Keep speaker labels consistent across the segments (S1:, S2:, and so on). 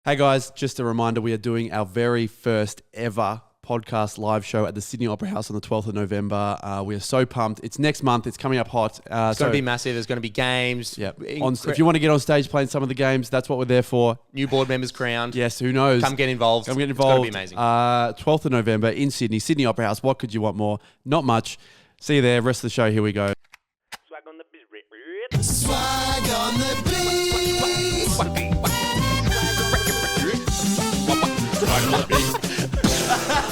S1: Hey guys, just a reminder, we are doing our very first ever podcast live show at the Sydney Opera House on the 12th of November. We are so pumped. It's next month. It's coming up hot.
S2: It's going to be massive. There's going to be games.
S1: Yeah. If you want to get on stage playing some of the games, that's what we're there for.
S2: New board members crowned.
S1: Yes, who knows?
S2: Come get involved.
S1: Come get involved.
S2: It's going to be amazing.
S1: 12th of November in Sydney, Sydney Opera House. What could you want more? Not much. See you there. Rest of the show. Here we go.
S3: Swag on the beat. Swag on the beat.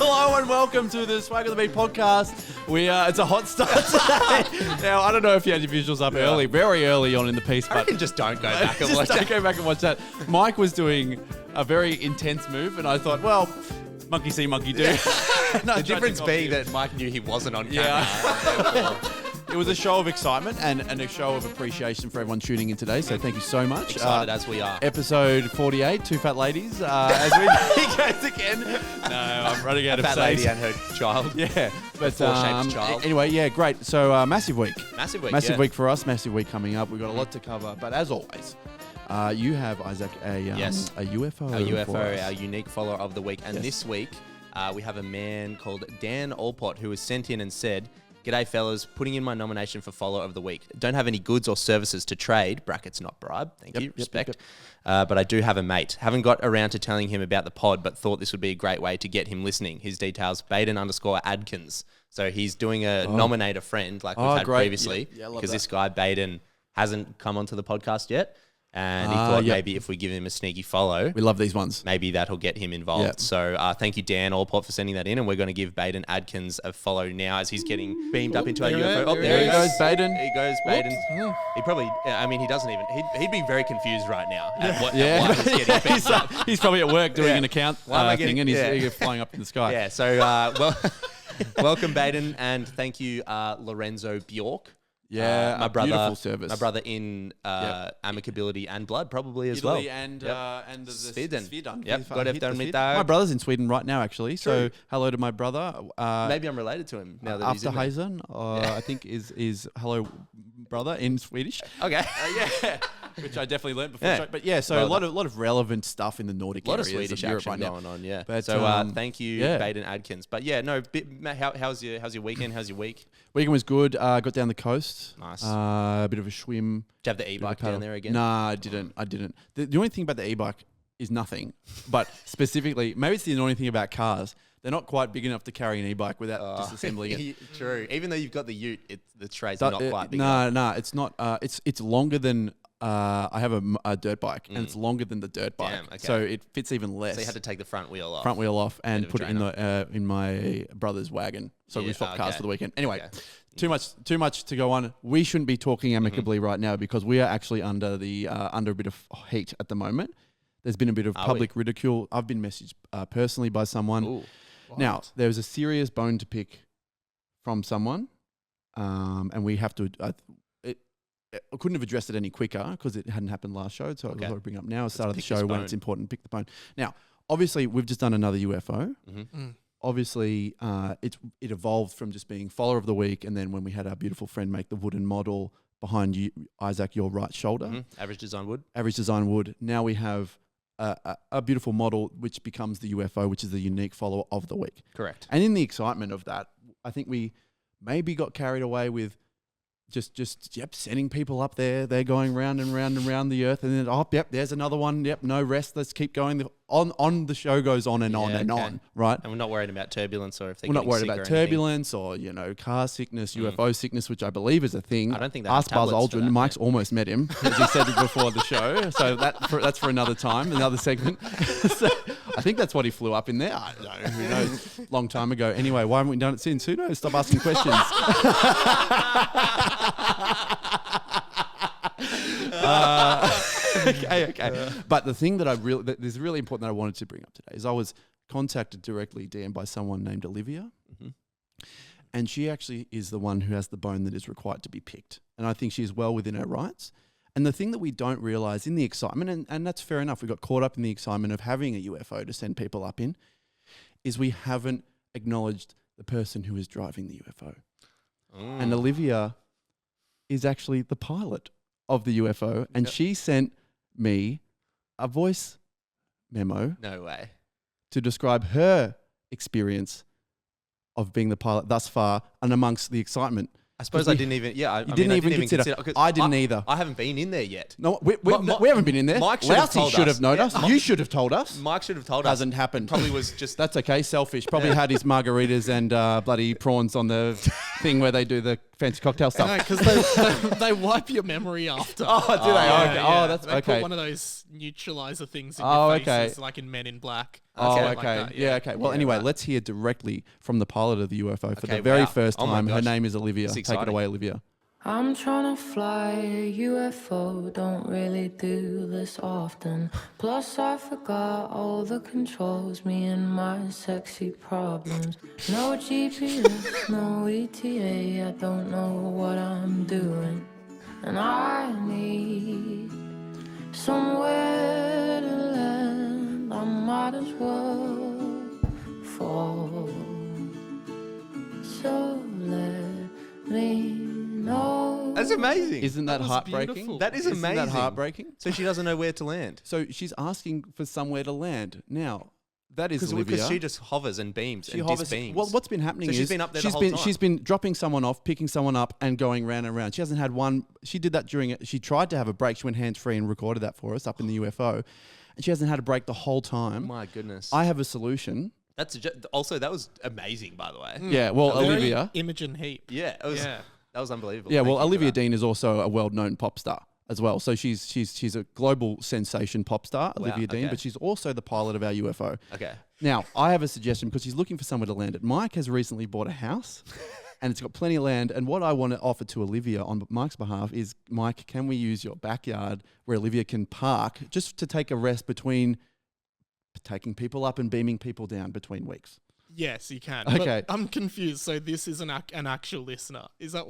S1: Hello and welcome to the Swag on the Beat podcast. It's a hot start today. Now, I don't know if you had your visuals up early, very early on in the piece,
S2: I
S1: but
S2: reckon just don't go back and watch
S1: don't
S2: that.
S1: go back and watch that. Mike was doing a very intense move, and I thought, well, monkey see, monkey do.
S2: The difference being that Mike knew he wasn't on camera.
S1: Yeah. It was a show of excitement and a show of appreciation for everyone tuning in today. So thank you so much.
S2: Excited as we are.
S1: Episode 48, Two Fat Ladies. As we goes again. No, I'm running out of
S2: Fat
S1: space.
S2: lady and her child.
S1: Yeah, but
S2: Four-shaped child.
S1: Anyway, yeah, great. So massive week.
S2: Massive week.
S1: Massive week for us. Massive week coming up. We've got a lot to cover. But as always, you have, Isaac, a UFO.
S2: A UFO,
S1: for us.
S2: our unique follower of the week. And this week, we have a man called Dan Allpott who has sent in and said, "G'day fellas, putting in my nomination for follower of the week. Don't have any goods or services to trade, brackets not bribe, thank you, respect. But I do have a mate. Haven't got around to telling him about the pod, but thought this would be a great way to get him listening. His details, Baden_Adkins. So he's doing a nominate a friend like we've had previously, because this guy, Baden, hasn't come onto the podcast yet. And he thought maybe if we give him a sneaky follow,
S1: we love these ones.
S2: Maybe that'll get him involved.
S1: Yep.
S2: So thank you, Dan Allpott, for sending that in. And we're going to give Baden Adkins a follow now as he's getting beamed up into our UFO. Oh,
S1: there he goes, Baden.
S2: There he goes, Baden. He probably, he doesn't even, he'd be very confused right now at what he's getting beamed up.
S1: He's probably at work doing an account thing and he's flying up in the sky.
S2: Yeah, so welcome, Baden. And thank you, Lorenzo Bjork.
S1: Yeah,
S2: my brother,
S1: beautiful service.
S2: My brother in Amicability and Blood, probably as
S1: Italy
S2: well.
S1: and the Sweden.
S2: Yep, got it done with
S1: My brother's in Sweden right now, actually. So hello to my brother.
S2: Maybe I'm related to him now that he's in there.
S1: Afterheisen, I think is hello brother in Swedish.
S2: Okay,
S1: which I definitely learned before. Yeah. But yeah, so a lot of relevant stuff in the Nordic areas.
S2: A lot of Swedish
S1: Europe
S2: action
S1: right now.
S2: going on. Yeah.
S1: But,
S2: so thank you, Baden Adkins. But yeah, no. How's your weekend? How's your week?
S1: Weekend was good. Got down the coast.
S2: Nice.
S1: A bit of a swim.
S2: Did you have the e-bike down there again?
S1: Nah, I didn't. The only thing about the e-bike is nothing. But specifically, maybe it's the annoying thing about cars. They're not quite big enough to carry an e-bike without disassembling it.
S2: True. Even though you've got the ute, the tray's not quite big enough.
S1: No, it's not. It's longer than. I have a dirt bike, and it's longer than the dirt bike, so it fits even less.
S2: So you had to take the front wheel off.
S1: And put it in my brother's wagon. So we swapped cars for the weekend. Anyway, too much to go on. We shouldn't be talking amicably right now because we are actually under a bit of heat at the moment. There's been a bit of public ridicule. I've been messaged personally by someone.
S2: Ooh,
S1: now there was a serious bone to pick from someone, and we have to. I couldn't have addressed it any quicker because it hadn't happened last show, so I thought I'd bring it up now. Start of the show when it's important, pick the bone. Now, obviously, we've just done another UFO. Obviously, it evolved from just being follower of the week, and then when we had our beautiful friend make the wooden model behind you, Isaac, your right shoulder.
S2: Average design wood.
S1: Now we have a beautiful model which becomes the UFO, which is the unique follower of the week.
S2: Correct.
S1: And in the excitement of that, I think we maybe got carried away with just sending people up there. They're going round and round and round the earth, and then there's another one. Yep, no rest. Let's keep going. On the show goes on and on and on, right?
S2: And we're not worried about turbulence or if they're
S1: we're not worried
S2: sick
S1: about
S2: or
S1: turbulence or car sickness, UFO sickness, which I believe is a thing.
S2: I don't think
S1: ask Buzz Aldrin. Mike's almost met him, as he said it before the show. So that's for another time, another segment. So I think that's what he flew up in there. I don't know. Who knows? Long time ago. Anyway, why haven't we done it since? Who knows? Stop asking questions. Okay. But the thing that is really important that I wanted to bring up today is I was contacted directly, Dan, by someone named Olivia. And she actually is the one who has the bone that is required to be picked. And I think she is well within her rights. And the thing that we don't realize in the excitement, and that's fair enough, we got caught up in the excitement of having a UFO to send people up in, is we haven't acknowledged the person who is driving the UFO. And Olivia is actually the pilot of the UFO, and she sent me a voice memo
S2: No way.
S1: to describe her experience of being the pilot thus far and amongst the excitement.
S2: I suppose I didn't even. Yeah, I
S1: didn't even consider.
S2: 'cause
S1: I didn't either.
S2: I haven't been in there yet.
S1: No, we haven't been in there.
S2: Mike should have
S1: Lousy
S2: told
S1: should
S2: us.
S1: have known
S2: Yeah,
S1: us. You should have told us.
S2: Mike should have told us.
S1: Hasn't happened.
S2: Probably was just.
S1: That's okay. Selfish. Probably had his margaritas and bloody prawns on the thing where they do the fancy cocktail stuff.
S4: No, because they wipe your memory after.
S1: Oh, do they?
S4: Yeah,
S1: Okay.
S4: yeah.
S1: Oh, that's
S4: they
S1: okay.
S4: put one of those neutralizer things in
S1: Oh,
S4: your
S1: okay.
S4: faces, like in Men in Black.
S1: Oh,
S4: Something
S1: okay.
S4: like that,
S1: Yeah, okay. Well,
S2: Yeah,
S1: anyway,
S2: right.
S1: let's hear directly from the pilot of the UFO for
S2: Okay,
S1: the very
S2: wow.
S1: first
S2: Oh my
S1: time. Her
S2: gosh.
S1: name is Olivia.
S2: It's
S1: Take it
S2: exciting.
S1: away, Olivia.
S5: I'm tryna fly a UFO, don't really do this often. Plus I forgot all the controls, me and my sexy problems. No GPS, no ETA, I don't know what I'm doing. And I need somewhere to land, I might as well fall. So let me know.
S2: That's amazing.
S1: Isn't that
S4: was
S1: heartbreaking?
S4: beautiful.
S2: That is
S1: Isn't
S2: amazing.
S1: that heartbreaking?
S2: So she doesn't know where to land.
S1: So she's asking for somewhere to land. Now, that is Olivia.
S2: Because she just hovers and beams and disbeams.
S1: Well, what's been happening
S2: So
S1: is
S2: she's been up there the whole time.
S1: she's been dropping someone off, picking someone up, and going round and round. She hasn't had one. She did that during it. She tried to have a break. She went hands free and recorded that for us up in the UFO, and she hasn't had a break the whole time.
S2: My goodness.
S1: I have a solution.
S2: Also, that was amazing, by the way.
S1: Yeah, well,
S4: Very
S1: Olivia.
S4: Imogen Heap.
S2: Yeah, it was,
S4: Yeah.
S2: that was unbelievable.
S1: Yeah,
S2: Thank
S1: well,
S2: you for
S1: Olivia
S2: that.
S1: Dean is also a well-known pop star as well. So she's a global sensation pop star, Olivia Dean,
S2: okay.
S1: but she's also the pilot of our UFO.
S2: Okay.
S1: Now, I have a suggestion because she's looking for somewhere to land it. Mike has recently bought a house and it's got plenty of land. And what I want to offer to Olivia on Mike's behalf is, Mike, can we use your backyard where Olivia can park just to take a rest between taking people up and beaming people down between weeks?
S4: Yes, you can.
S1: Okay.
S4: But I'm confused. So this is an actual listener. Is that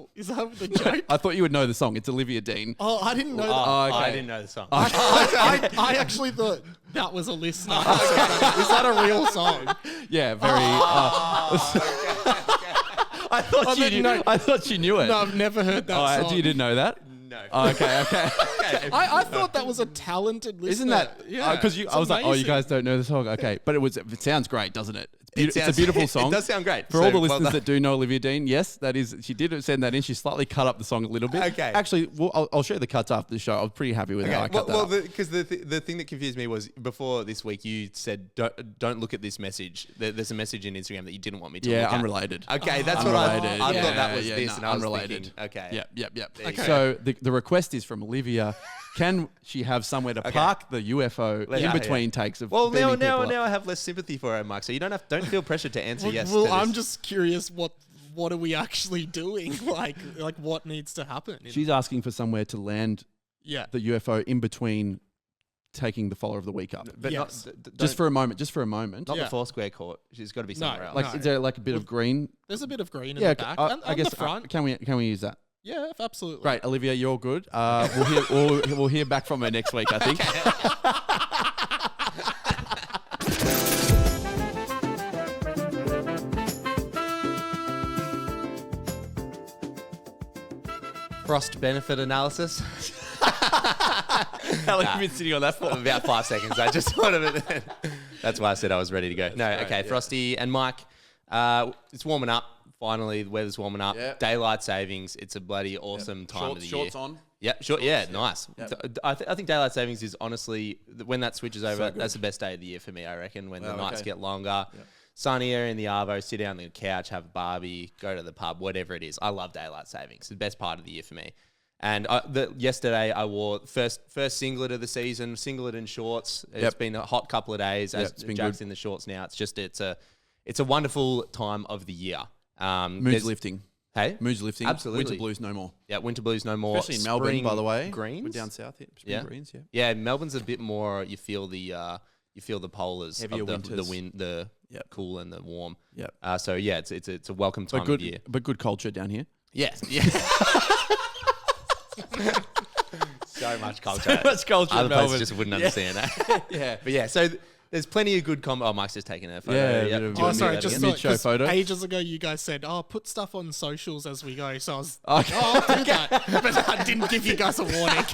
S4: the joke?
S1: I thought you would know the song. It's Olivia Dean.
S4: Oh, I didn't know that.
S1: okay.
S2: I didn't know the song.
S4: I actually thought that was a listener. Is that a real song?
S1: Yeah, very. I thought
S4: I didn't know.
S1: I thought she knew it.
S4: No, I've never heard that song.
S1: You didn't know that?
S2: No.
S1: Oh, okay.
S4: I thought that was a talented listener.
S1: Isn't that?
S4: Yeah.
S1: Because
S4: it's
S1: I was like, oh, you
S4: amazing.
S1: guys don't know the song. Okay, but it sounds great, doesn't it? It's
S2: It
S1: a beautiful
S2: sounds-
S1: song.
S2: It does sound great.
S1: For all the
S2: So, well
S1: listeners
S2: done.
S1: that do know Olivia Dean, yes, that is. She did send that in. She slightly cut up the song a little bit.
S2: Okay.
S1: Actually, I'll show you the cuts after the show. I was pretty happy with how I cut that up.
S2: Because the thing that confused me was before this week you said don't look at this message. There's a message in Instagram that you didn't want me to
S1: Yeah,
S2: look at.
S1: unrelated.
S2: Okay, that's what I
S1: Unrelated.
S2: thought.
S1: Yeah,
S2: That was
S1: yeah,
S2: this,
S1: no,
S2: and I was
S1: unrelated.
S2: thinking, okay.
S1: Yep.
S2: There you
S4: go.
S1: So the request is from Olivia. Can she have somewhere to park the UFO in
S2: Yeah,
S1: between takes of
S2: Well,
S1: beaming people up?
S2: now I have less sympathy for her, Mike. So you don't feel pressure to answer yes.
S4: Well,
S2: to
S4: I'm
S2: this.
S4: just curious. What are we actually doing? Like what needs to happen?
S1: She's asking for somewhere to land
S4: Yeah.
S1: the UFO in between taking the follower of the week up.
S2: but
S4: Yes.
S1: Just for a moment.
S2: not
S4: Yeah.
S2: the Foursquare court. She's got to be somewhere else.
S1: Like, is there like a bit of green?
S4: There's a bit of green in
S1: Yeah,
S4: the back
S1: I
S4: and
S1: guess
S4: the front.
S1: can we use that?
S4: Yeah, absolutely.
S1: Great, Olivia, you're good. We'll hear back from her next week, I think.
S2: Frost benefit analysis.
S1: How long have you been sitting on that
S2: For about 5 seconds. I just thought of it. That's why I said I was ready to go. No, okay. Frosty and Mike, it's warming up. Finally, the weather's warming up.
S1: Yep.
S2: Daylight savings. It's a bloody awesome time of the year.
S1: Shorts on.
S2: Yeah, sure. Yeah, nice.
S1: Yep.
S2: So, I think daylight savings is honestly when that switches over.
S1: good.
S2: That's the best day of the year for me. I reckon when the
S1: Oh,
S2: nights
S1: okay.
S2: get longer, sunnier in the arvo, sit down on the couch, have a barbie, go to the pub, whatever it is. I love daylight savings. It's the best part of the year for me. And yesterday I wore first singlet of the season, singlet and shorts. It's
S1: Yep.
S2: been a hot couple of days.
S1: Yep,
S2: As
S1: it's been
S2: Jack's
S1: good.
S2: in the shorts now. It's a wonderful time of the year.
S1: Mood's
S2: There's-
S1: lifting.
S2: Hey,
S1: Mood's lifting.
S2: Absolutely.
S1: Winter blues no more.
S2: yeah, winter blues no more.
S1: Especially in Melbourne,
S2: Spring
S1: by the way.
S2: Greens.
S1: We're down south here. Spring
S2: Yeah.
S1: greens, yeah.
S2: Yeah, Melbourne's a bit more. You feel the polars
S1: Heavier
S2: of the
S1: winters.
S2: wind, the
S1: Yep.
S2: cool and the warm.
S1: Yep.
S2: So yeah, it's a welcome time
S1: But
S2: of year.
S1: good culture down here.
S2: Yes. Yeah. So much culture.
S1: So much culture in
S2: Other places
S1: Melbourne.
S2: just wouldn't
S1: Yeah.
S2: understand that.
S1: Yeah.
S2: But yeah, so There's plenty of good Oh, Mike's just taking a photo.
S1: Yeah,
S2: Yep.
S1: bit of-
S2: Do you want to do
S4: sorry,
S2: that
S4: just
S2: again?
S1: mid-show
S4: 'cause
S1: photo.
S4: ages ago you guys said, put stuff on socials as we go. So I was,
S1: Okay.
S4: I'll do that. But I didn't give you guys a warning.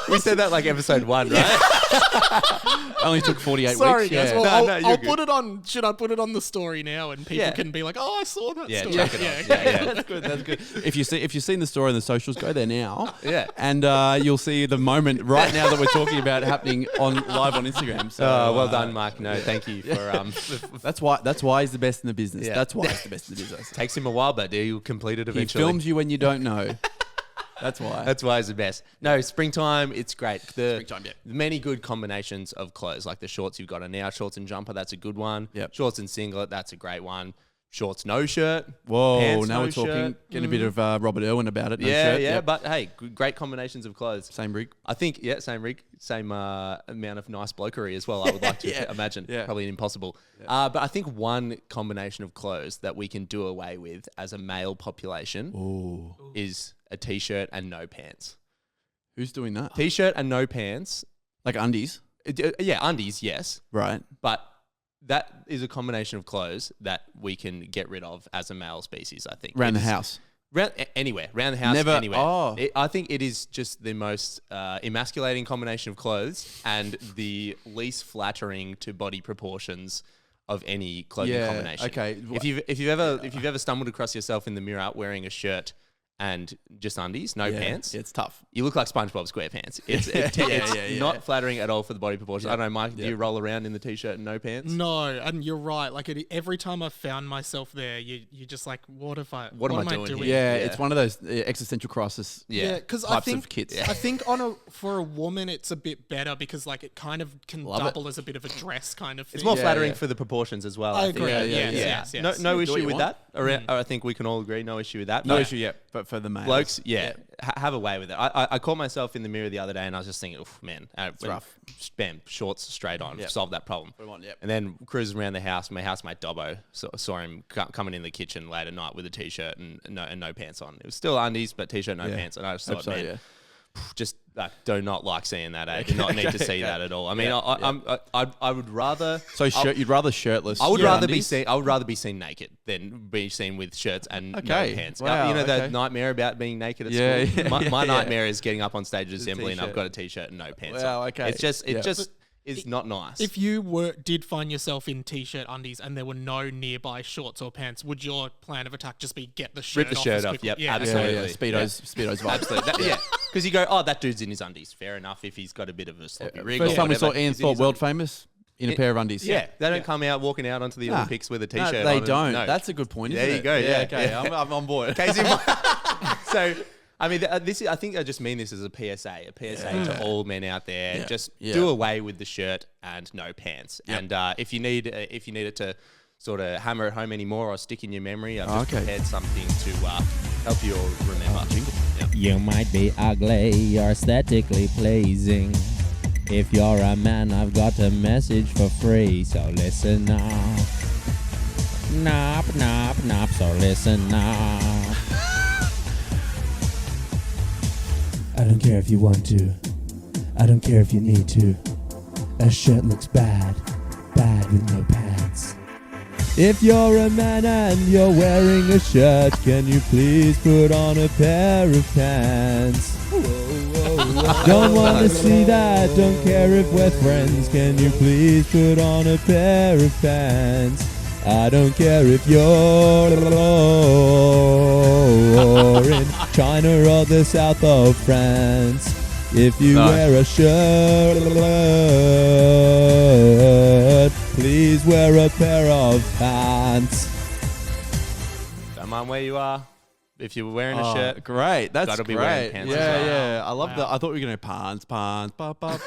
S2: We said that like episode 1, right?
S1: Only took 48
S4: Sorry,
S1: weeks.
S4: guys.
S1: Yeah.
S4: Well,
S2: No, you're
S4: I'll
S2: good.
S4: put it on. Should I put it on the story now, and people
S2: Yeah.
S4: can be like, "Oh, I saw that
S2: Yeah,
S4: story."
S2: chuck it on.
S4: okay.
S2: Yeah.
S1: That's good. That's good. If you've seen the story on the socials, go there now.
S2: Yeah.
S1: And you'll see the moment right now that we're talking about happening on live on Instagram. So
S2: Well done, Mike. No, thank you for
S1: That's why he's the best in the business.
S2: Yeah.
S1: That's why he's the best in the business.
S2: Takes him a while, but he'll complete it
S1: He
S2: eventually.
S1: films you when you don't know. That's why.
S2: That's why he's the best. No, springtime, it's great.
S1: Springtime, yeah.
S2: Many good combinations of clothes, like the shorts you've got on now. Shorts and jumper, that's a good one.
S1: Yep.
S2: Shorts and singlet, that's a great one. Shorts, no shirt.
S1: Whoa,
S2: Pants,
S1: now
S2: no
S1: we're talking.
S2: shirt.
S1: Getting a bit of Robert Irwin about it. No
S2: Yeah,
S1: shirt.
S2: yeah.
S1: Yep.
S2: But hey, great combinations of clothes.
S1: Same rig.
S2: I think, same rig, same amount of nice blokery as well, I would like to
S1: Yeah.
S2: imagine.
S1: Yeah.
S2: Probably impossible. But I think one combination of clothes that we can do away with as a male population is a t-shirt and no pants.
S1: Who's doing that?
S2: T-shirt and no pants.
S1: Like undies,
S2: Yeah, undies, yes.
S1: right?
S2: But that is a combination of clothes that we can get rid of as a male species, I think.
S1: Around the
S2: It is-
S1: house.
S2: Anywhere. Around the house,
S1: Never-
S2: anywhere.
S1: oh.
S2: I think it is just the most emasculating combination of clothes and the least flattering to body proportions of any clothing
S1: Yeah,
S2: combination.
S1: okay.
S2: If you've ever stumbled across yourself in the mirror wearing a shirt and just undies, no
S1: Yeah,
S2: pants,
S1: It's tough.
S2: you look like SpongeBob SquarePants. It's
S1: Yeah.
S2: not flattering at all for the body proportions.
S1: Yeah.
S2: I don't know, Mike, do
S1: Yeah.
S2: you roll around in the t-shirt and no pants?
S4: No, and you're right. Like every time I've found myself there, you're just like, what am I doing?
S1: Yeah,
S2: Yeah.
S1: it's one of those existential crisis.
S2: Yeah.
S4: because I
S1: types
S4: think
S1: of kits.
S4: I think for a woman it's a bit better because like it kind of can
S1: Love it.
S4: double as a bit of a dress kind of thing.
S2: It's more
S1: Yeah,
S2: flattering
S1: yeah.
S2: for the proportions as well.
S4: I
S2: think.
S4: agree.
S1: Yeah,
S4: Yes,
S1: yeah.
S4: yes, yes.
S2: No
S1: Do what
S2: issue
S1: you
S2: with
S1: want.
S2: that. I think we can all agree. No issue with that.
S1: No
S2: But
S1: issue yet, but for the males.
S2: blokes, have a way with it. I caught myself in the mirror the other day and I was just thinking, oof, man, it's
S1: rough.
S2: Bam, shorts straight on,
S1: Yep.
S2: solve that problem.
S1: Put 'em on, yep.
S2: And then cruising around the house, my housemate Dobbo saw him coming in the kitchen late at night with a t-shirt and no pants on. It was still undies, but t-shirt, no
S1: Yeah.
S2: pants. And I just
S1: Hope
S2: thought,
S1: so,
S2: man,
S1: yeah.
S2: just do not like seeing that. Do not need to see that at all. I mean, I would rather.
S1: So you'd rather shirtless.
S2: I would rather be
S1: undies?
S2: seen. I would rather be seen naked than be seen with shirts and no
S1: Okay.
S2: pants.
S1: Wow,
S2: You know the
S1: okay.
S2: nightmare about being naked at
S1: Yeah,
S2: school.
S1: yeah,
S2: My
S1: yeah.
S2: nightmare is getting up on stage at assembly and I've
S1: t-shirt.
S2: got a t-shirt and no pants.
S1: Wow,
S2: on.
S1: okay.
S2: It's just
S1: Yeah.
S2: is not nice.
S4: If you did find yourself in t-shirt undies and there were no nearby shorts or pants, would your plan of attack just be get the shirt
S2: Rip the
S4: off?
S2: shirt
S4: as
S2: off,
S4: quickly-
S2: yep,
S4: Yeah,
S2: absolutely.
S1: Yeah, Speedos vibes.
S2: Absolutely. Yeah. Because you go, oh, that dude's in his undies. Fair enough if he's got a bit of a sloppy rig.
S1: First
S2: or
S1: time we saw
S2: whatever,
S1: Ian
S2: he's in
S1: Thorpe
S2: his
S1: world
S2: undies.
S1: famous in a pair of undies.
S2: Yeah, they don't come out walking out onto the
S1: Nah.
S2: Olympics with a
S1: No,
S2: t-shirt.
S1: they
S2: on.
S1: don't.
S2: No.
S1: That's a good point.
S2: There
S1: Isn't
S2: you
S1: it?
S2: go, yeah,
S1: okay.
S2: yeah.
S1: I'm on board.
S2: Case in point. So, I mean, I think I just mean this as a PSA to all men out there.
S1: Yeah.
S2: Just
S1: Yeah.
S2: do away with the shirt and no pants.
S1: Yep.
S2: And if you need it to sort of hammer it home anymore or stick in your memory, I've just
S1: Okay.
S2: prepared something to help you all remember. Yep.
S6: You might be ugly or aesthetically pleasing. If you're a man, I've got a message for free, so listen up. Nop, nop, nop, so listen up. I don't care if you want to. I don't care if you need to. A shirt looks bad with no pants. If you're a man and you're wearing a shirt, can you please put on a pair of pants? Don't want to see that, don't care if we're friends, can you please put on a pair of pants? I don't care if you're in China or the south of France. If you
S1: No.
S6: wear a shirt, please wear a pair of pants.
S2: Don't mind where you are. If you're wearing a
S1: Oh,
S2: shirt,
S1: great. That's
S2: Gotta be
S1: great.
S2: wearing pants
S1: yeah,
S2: as well.
S1: yeah. I love that. I thought we were going to pants, ba, ba, ba.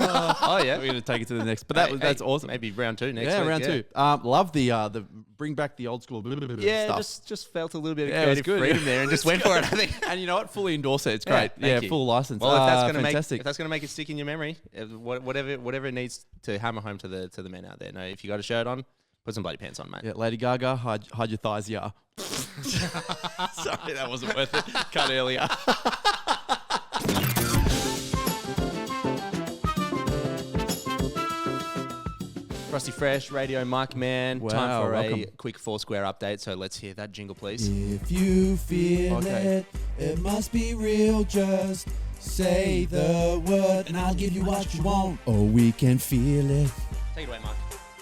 S2: Oh, yeah.
S1: We're going to take it to the next. But that's awesome.
S2: Maybe round 2 next
S1: Yeah,
S2: week.
S1: round 2. Love the bring back the old school
S2: Yeah,
S1: stuff.
S2: just felt a little bit of
S1: Yeah, it was
S2: creative
S1: good.
S2: freedom there and just went for it, I think.
S1: And you know what? Fully endorse it. It's
S2: Yeah,
S1: great.
S2: thank
S1: Yeah,
S2: you.
S1: full license.
S2: Well, if
S1: fantastic.
S2: that's gonna make it stick in your memory, whatever it needs to hammer home to the men out there. No, if you got a shirt on, put some bloody pants on, mate.
S1: Yeah, Lady Gaga, hide your thighs, yeah. Sorry, that wasn't worth it. Cut earlier.
S2: Frosty Fresh, Radio Mike Man.
S1: Wow,
S2: Time for
S1: welcome.
S2: a quick Foursquare update. So let's hear that jingle, please.
S6: If you feel
S1: Okay.
S6: it must be real. Just say the word and I'll give you what you want. Oh, we can feel it.
S2: Take it away, Mike.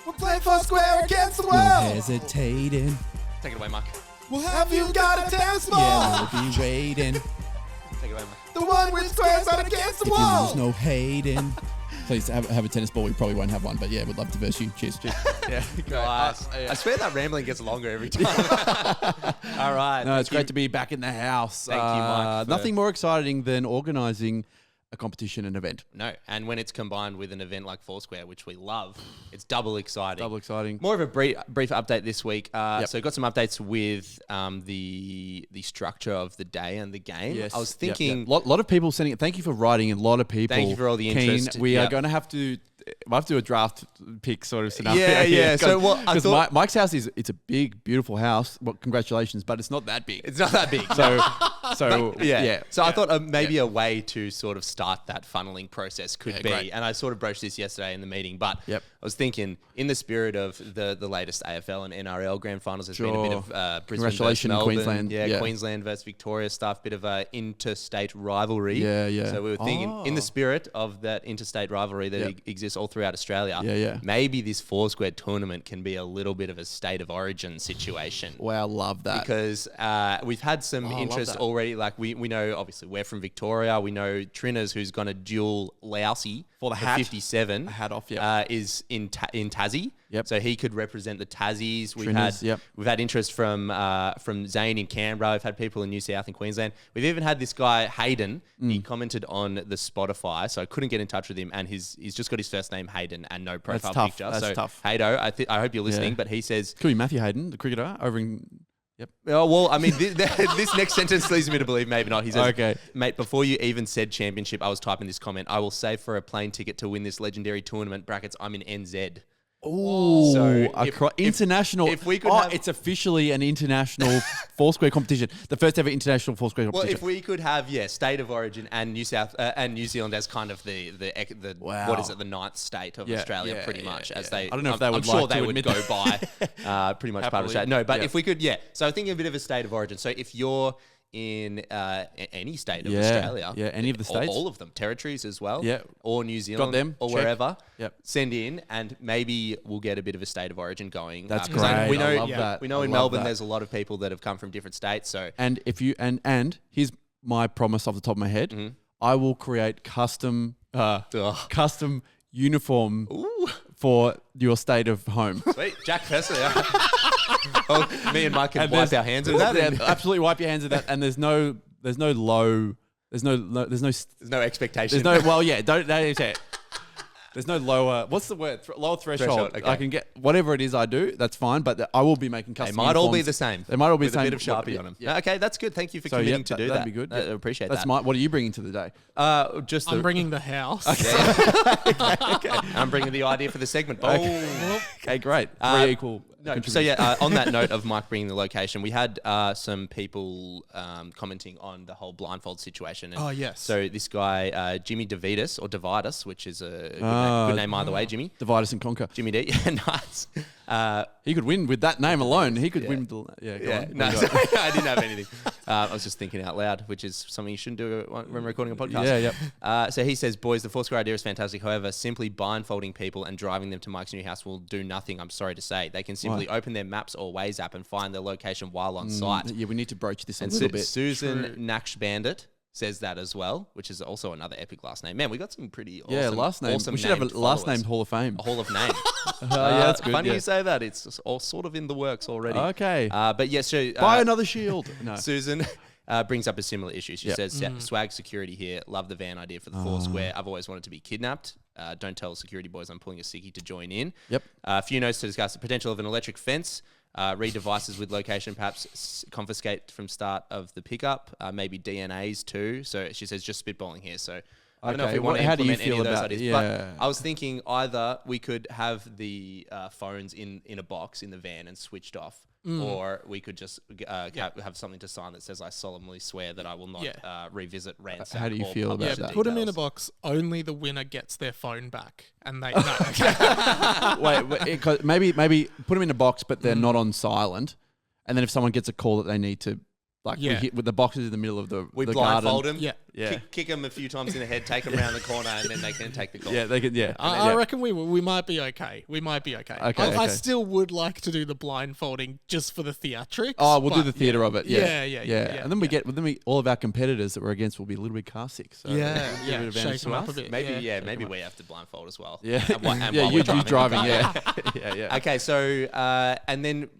S7: We're playing Foursquare against the
S6: No
S7: world.
S6: hesitating.
S2: Take it away, Mike.
S7: Well, have you got a tennis ball?
S6: Yeah, we'll be waiting.
S2: Take it away, Mike.
S7: The one with squares out against the
S6: If you
S7: wall.
S6: lose, no hating. Please have a tennis ball. We probably won't have one, but yeah, we'd love to verse you. Cheers.
S1: Yeah.
S2: Nice. I swear that rambling gets longer every time. All right.
S1: No, it's great to be back in the house.
S2: Thank you, Mike, for-
S1: Nothing more exciting than organising a competition, an event.
S2: No, and when it's combined with an event like Foursquare, which we love, it's double exciting.
S1: Double exciting.
S2: More of a brief update this week.
S1: Yep.
S2: So got some updates with the structure of the day and the game. I was thinking,
S1: lot of people sending it. Thank you for writing. A lot of people.
S2: Thank you for all the
S1: keen.
S2: interest.
S1: We are
S2: Yep.
S1: going to have to. We'll have to do a draft pick sort of scenario.
S2: Yeah, yeah. So what I
S1: because
S2: thought-
S1: Mike's house it's a big, beautiful house. Well, congratulations, but it's not that big.
S2: it's not that big.
S1: So
S2: Yeah. So I thought maybe a way to sort of start that funneling process could be,
S1: great.
S2: and I sort of broached this yesterday in the meeting, but
S1: Yep.
S2: I was thinking in the spirit of the latest AFL and NRL grand finals, there's been a bit of Brisbane versus
S1: Congratulations,
S2: Melbourne.
S1: Queensland. Yeah.
S2: Queensland versus Victoria stuff, bit of a interstate rivalry.
S1: Yeah, yeah.
S2: So we were thinking in the spirit of that interstate rivalry that
S1: Yep.
S2: exists all throughout Australia,
S1: Yeah.
S2: maybe this Foursquare tournament can be a little bit of a state of origin situation.
S1: Wow, love that.
S2: Because we've had some
S1: I love
S2: interest
S1: that.
S2: already. Like we know, obviously, we're from Victoria. We know Trinners, who's going to duel Lousy
S1: For the hat.
S2: 57.
S1: A hat off, yep.
S2: Is in Tassie.
S1: Yep.
S2: So he could represent the Tassies.
S1: Trinners, yep.
S2: We've had interest from Zane in Canberra. We've had people in New South and Queensland. We've even had this guy Hayden. He commented on the Spotify, so I couldn't get in touch with him. And he's just got his first name Hayden and no profile
S1: tough.
S2: picture.
S1: That's
S2: so
S1: tough.
S2: Haydo, I hope you're listening.
S1: Yeah.
S2: But he says,
S1: Could be Matthew Hayden, the cricketer, over in. Yep.
S2: oh, well, I mean, this next sentence leads me to believe maybe not. He says,
S1: Okay.
S2: mate, before you even said championship, I was typing this comment. I will save for a plane ticket to win this legendary tournament. Brackets, I'm in NZ.
S1: Oh,
S2: So
S1: international.
S2: if we could
S1: oh,
S2: have-
S1: it's officially an international Foursquare competition. The first ever international Foursquare
S2: Well,
S1: competition.
S2: if we could have, state of origin and New Zealand as kind of the
S1: Wow.
S2: what is it, the ninth state of
S1: Yeah,
S2: Australia,
S1: yeah,
S2: pretty
S1: yeah,
S2: much.
S1: yeah.
S2: As they,
S1: I don't know if they would
S2: I'm sure
S1: like
S2: they
S1: to
S2: would
S1: admit
S2: go by pretty much part of
S1: Happily.
S2: Australia. No, but
S1: Yeah.
S2: if we could, So I think a bit of a state of origin. So if you're in any state of
S1: Yeah,
S2: Australia,
S1: yeah, any of the states.
S2: all of them, territories as well,
S1: Yeah.
S2: or New Zealand,
S1: them,
S2: or
S1: check.
S2: wherever.
S1: Yep.
S2: Send in, and maybe we'll get a bit of a state of origin going.
S1: That's
S2: 'cause
S1: great.
S2: We know,
S1: I love that.
S2: We know
S1: I
S2: in
S1: love
S2: Melbourne,
S1: that.
S2: there's a lot of people that have come from different states. So
S1: And if you and here's my promise off the top of my head,
S2: Mm-hmm.
S1: I will create custom uniform
S2: Ooh.
S1: for your state of home.
S2: Sweet, Jack Presley. Oh, me and Mike can
S1: And
S2: wipe
S1: there's-
S2: our hands of that.
S1: Yeah,
S2: and
S1: absolutely wipe your hands of that. And there's no
S2: There's no expectation.
S1: There's no lower. What's the word? Lower threshold.
S2: Threshold, okay.
S1: I can get whatever it is I do. That's fine. But I will be making
S2: They
S1: custom.
S2: might all be
S1: uniforms.
S2: the same.
S1: They might all be
S2: with
S1: the same.
S2: a bit of Sharpie on them.
S1: Yeah.
S2: Okay, that's good. Thank you for
S1: So
S2: committing
S1: yep,
S2: to do
S1: that'd
S2: that.
S1: be good.
S2: I appreciate
S1: That's
S2: that.
S1: what are you bringing to the day?
S2: Just
S4: I'm
S2: the,
S4: bringing the house.
S2: I'm bringing the idea for the segment. Oh.
S1: Okay, great.
S2: Uh,
S1: Three equal.
S2: No, so
S1: contributions.
S2: on that note of Mike bringing the location, we had some people commenting on the whole blindfold situation. And
S4: Oh, yes.
S2: So this guy, Jimmy DeVitus, or Dividus, which is a good name either way, Jimmy.
S1: Divide us and conquer.
S2: Jimmy D. Yeah, nice.
S1: He could win with that name alone. He could win. With the, yeah, go on.
S2: No,
S1: What do you got?
S2: I didn't have anything. I was just thinking out loud, which is something you shouldn't do when recording a podcast.
S1: Yeah, yep.
S2: So he says, boys, the Foursquare idea is fantastic. However, simply blindfolding people and driving them to Mike's new house will do nothing, I'm sorry to say. They can simply open their Maps or Waze app and find their location while on site.
S1: Yeah, we need to broach this a
S2: And
S1: little bit.
S2: Susan Naksh Bandit says that as well, which is also another epic last name. Man, we got some pretty awesome,
S1: Yeah, last name.
S2: awesome
S1: We should have a
S2: named
S1: last
S2: followers.
S1: named Hall of Fame.
S2: A Hall of Name.
S1: Yeah, that's good.
S2: Funny
S1: yeah.
S2: you say that. It's all sort of in the works already.
S1: Okay.
S2: But yeah, so
S1: Buy another shield. No.
S2: Susan brings up a similar issue. She
S1: Yep.
S2: says, swag security here. Love the van idea for the Foursquare. I've always wanted to be kidnapped. Don't tell security boys I'm pulling a sickie to join in.
S1: Yep.
S2: A few notes to discuss the potential of an electric fence. Read devices with location, perhaps confiscate from start of the pickup. Maybe DNAs too. So she says, just spitballing here. So I don't know if
S1: Okay,
S2: we want to
S1: how do you
S2: implement any
S1: feel
S2: of those
S1: about-
S2: ideas.
S1: yeah.
S2: But I was thinking either we could have the phones in a box in the van and switched off. or we could just have something to sign that says, "I solemnly swear that I will not revisit rants."
S1: How do you feel about that?
S4: Put them in a box. Only the winner gets their phone back, and they
S1: Wait, 'cause maybe put them in a box, but they're not on silent. And then if someone gets a call that they need to, like, we hit with the boxes in the middle of the
S2: We
S1: the
S2: blindfold
S1: garden.
S2: them,
S1: Yeah.
S2: kick them a few times in the head, take them around the corner, and then they can take the call.
S1: Yeah, they can. Yeah,
S4: I reckon we might be okay. We might be okay. I
S1: Okay.
S4: still would like to do the blindfolding just for the theatrics.
S1: Oh, we'll do
S4: but
S1: the theatre of it.
S4: Yeah,
S1: And then we all of our competitors that we're against will be a little bit car sick. So
S4: Yeah,
S1: give it advantage
S4: shake them
S1: to
S4: up a
S1: us.
S4: bit.
S2: Maybe we have to blindfold as well.
S1: Yeah,
S2: and while
S1: yeah,
S2: we're
S1: you driving. Yeah, yeah.
S2: Okay, so and then